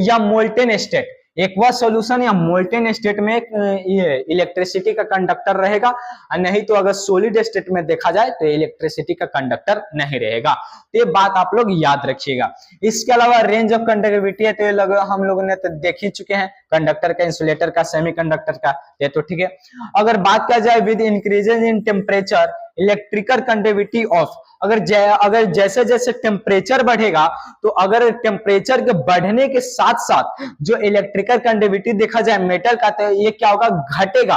या मोल्टेन स्टेट, एक्वा सॉल्यूशन या मोल्टेन स्टेट में ये इलेक्ट्रिसिटी का कंडक्टर रहेगा, और नहीं तो अगर सॉलिड स्टेट में देखा जाए तो इलेक्ट्रिसिटी का कंडक्टर नहीं रहेगा। तो ये बात आप लोग याद रखिएगा। इसके अलावा रेंज ऑफ कंडक्टिविटी है तो हम लोगों ने तो देख ही चुके हैं, कंडक्टर का, इंसुलेटर का, सेमीकंडक्टर का, ये तो ठीक है। अगर बात किया जाए with increases in temperature electrical conductivity of, अगर जैसे जैसे टेम्परेचर बढ़ेगा तो अगर टेम्परेचर के बढ़ने के साथ साथ जो इलेक्ट्रिकल कंडक्टिविटी देखा जाए मेटल का तो ये क्या होगा, घटेगा।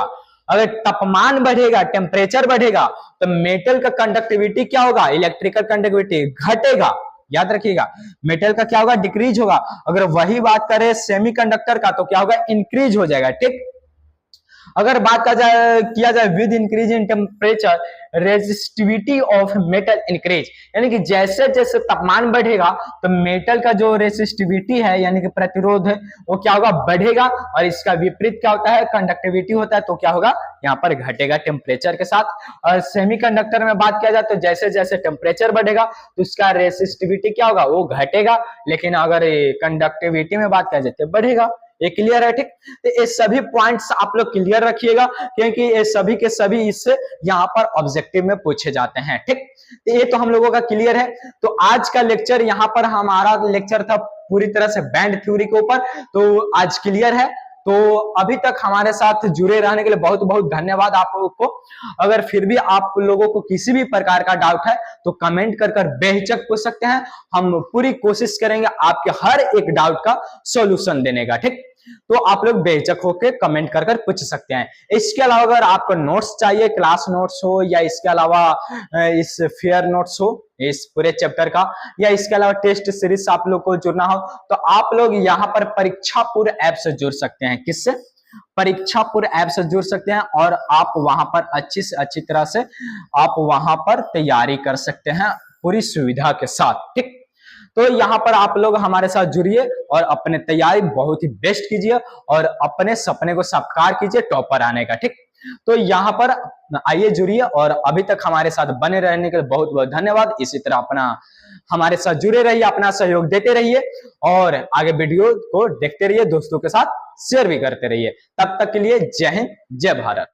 अगर तापमान बढ़ेगा, टेम्परेचर बढ़ेगा तो मेटल का कंडक्टिविटी क्या होगा, इलेक्ट्रिकल कंडक्टिविटी घटेगा। याद रखिएगा, मेटल का क्या होगा, डिक्रीज होगा। अगर वही बात करें सेमीकंडक्टर का तो क्या होगा, इंक्रीज हो जाएगा। ठीक, अगर बात किया जाए with increase in temperature resistivity of metal increase, यानी कि जैसे जैसे तापमान बढ़ेगा तो मेटल का जो रेजिस्टिविटी है यानी कि प्रतिरोध है वो क्या होगा, बढ़ेगा। और इसका विपरीत क्या होता है, कंडक्टिविटी होता है तो क्या होगा, यहाँ पर घटेगा टेम्परेचर के साथ। और सेमीकंडक्टर में बात किया जाए तो जैसे जैसे टेम्परेचर बढ़ेगा तो उसका रेजिस्टिविटी क्या होगा, वो घटेगा। लेकिन अगर कंडक्टिविटी में बात किया जाए तो बढ़ेगा। ये क्लियर है? ठीक, तो ये सभी पॉइंट्स आप लोग क्लियर रखिएगा क्योंकि ये सभी के सभी इससे यहाँ पर ऑब्जेक्टिव में पूछे जाते हैं। ठीक, तो ये तो हम लोगों का क्लियर है। तो आज का लेक्चर यहाँ पर हमारा लेक्चर था पूरी तरह से बैंड थ्योरी के ऊपर, तो आज क्लियर है। तो अभी तक हमारे साथ जुड़े रहने के लिए बहुत बहुत धन्यवाद आप लोगों को। अगर फिर भी आप लोगों को किसी भी प्रकार का डाउट है तो कमेंट कर बेहिचक पूछ सकते हैं। हम पूरी कोशिश करेंगे आपके हर एक डाउट का सॉल्यूशन देने का। ठीक, तो आप लोग बेहिचक होकर कमेंट कर पूछ सकते हैं। इसके अलावा अगर आपको नोट्स चाहिए, क्लास नोट्स हो या इसके अलावा इस फेयर नोट्स हो इस पूरे चैप्टर का, या इसके अलावा टेस्ट सीरीज आप लोग को जुड़ना हो तो आप लोग यहाँ पर परीक्षापुर ऐप से जुड़ सकते हैं। किससे? परीक्षापुर ऐप से जुड़ सकते हैं और आप वहां पर अच्छी से अच्छी तरह से आप वहां पर तैयारी कर सकते हैं पूरी सुविधा के साथ। ठीक, तो यहाँ पर आप लोग हमारे साथ जुड़िए और अपने तैयारी बहुत ही बेस्ट कीजिए और अपने सपने को साकार कीजिए टॉपर आने का। ठीक, तो यहाँ पर आइए जुड़िए और अभी तक हमारे साथ बने रहने के लिए बहुत बहुत धन्यवाद। इसी तरह अपना हमारे साथ जुड़े रहिए, अपना सहयोग देते रहिए और आगे वीडियो को देखते रहिए, दोस्तों के साथ शेयर भी करते रहिए। तब तक के लिए जय हिंद, जय भारत।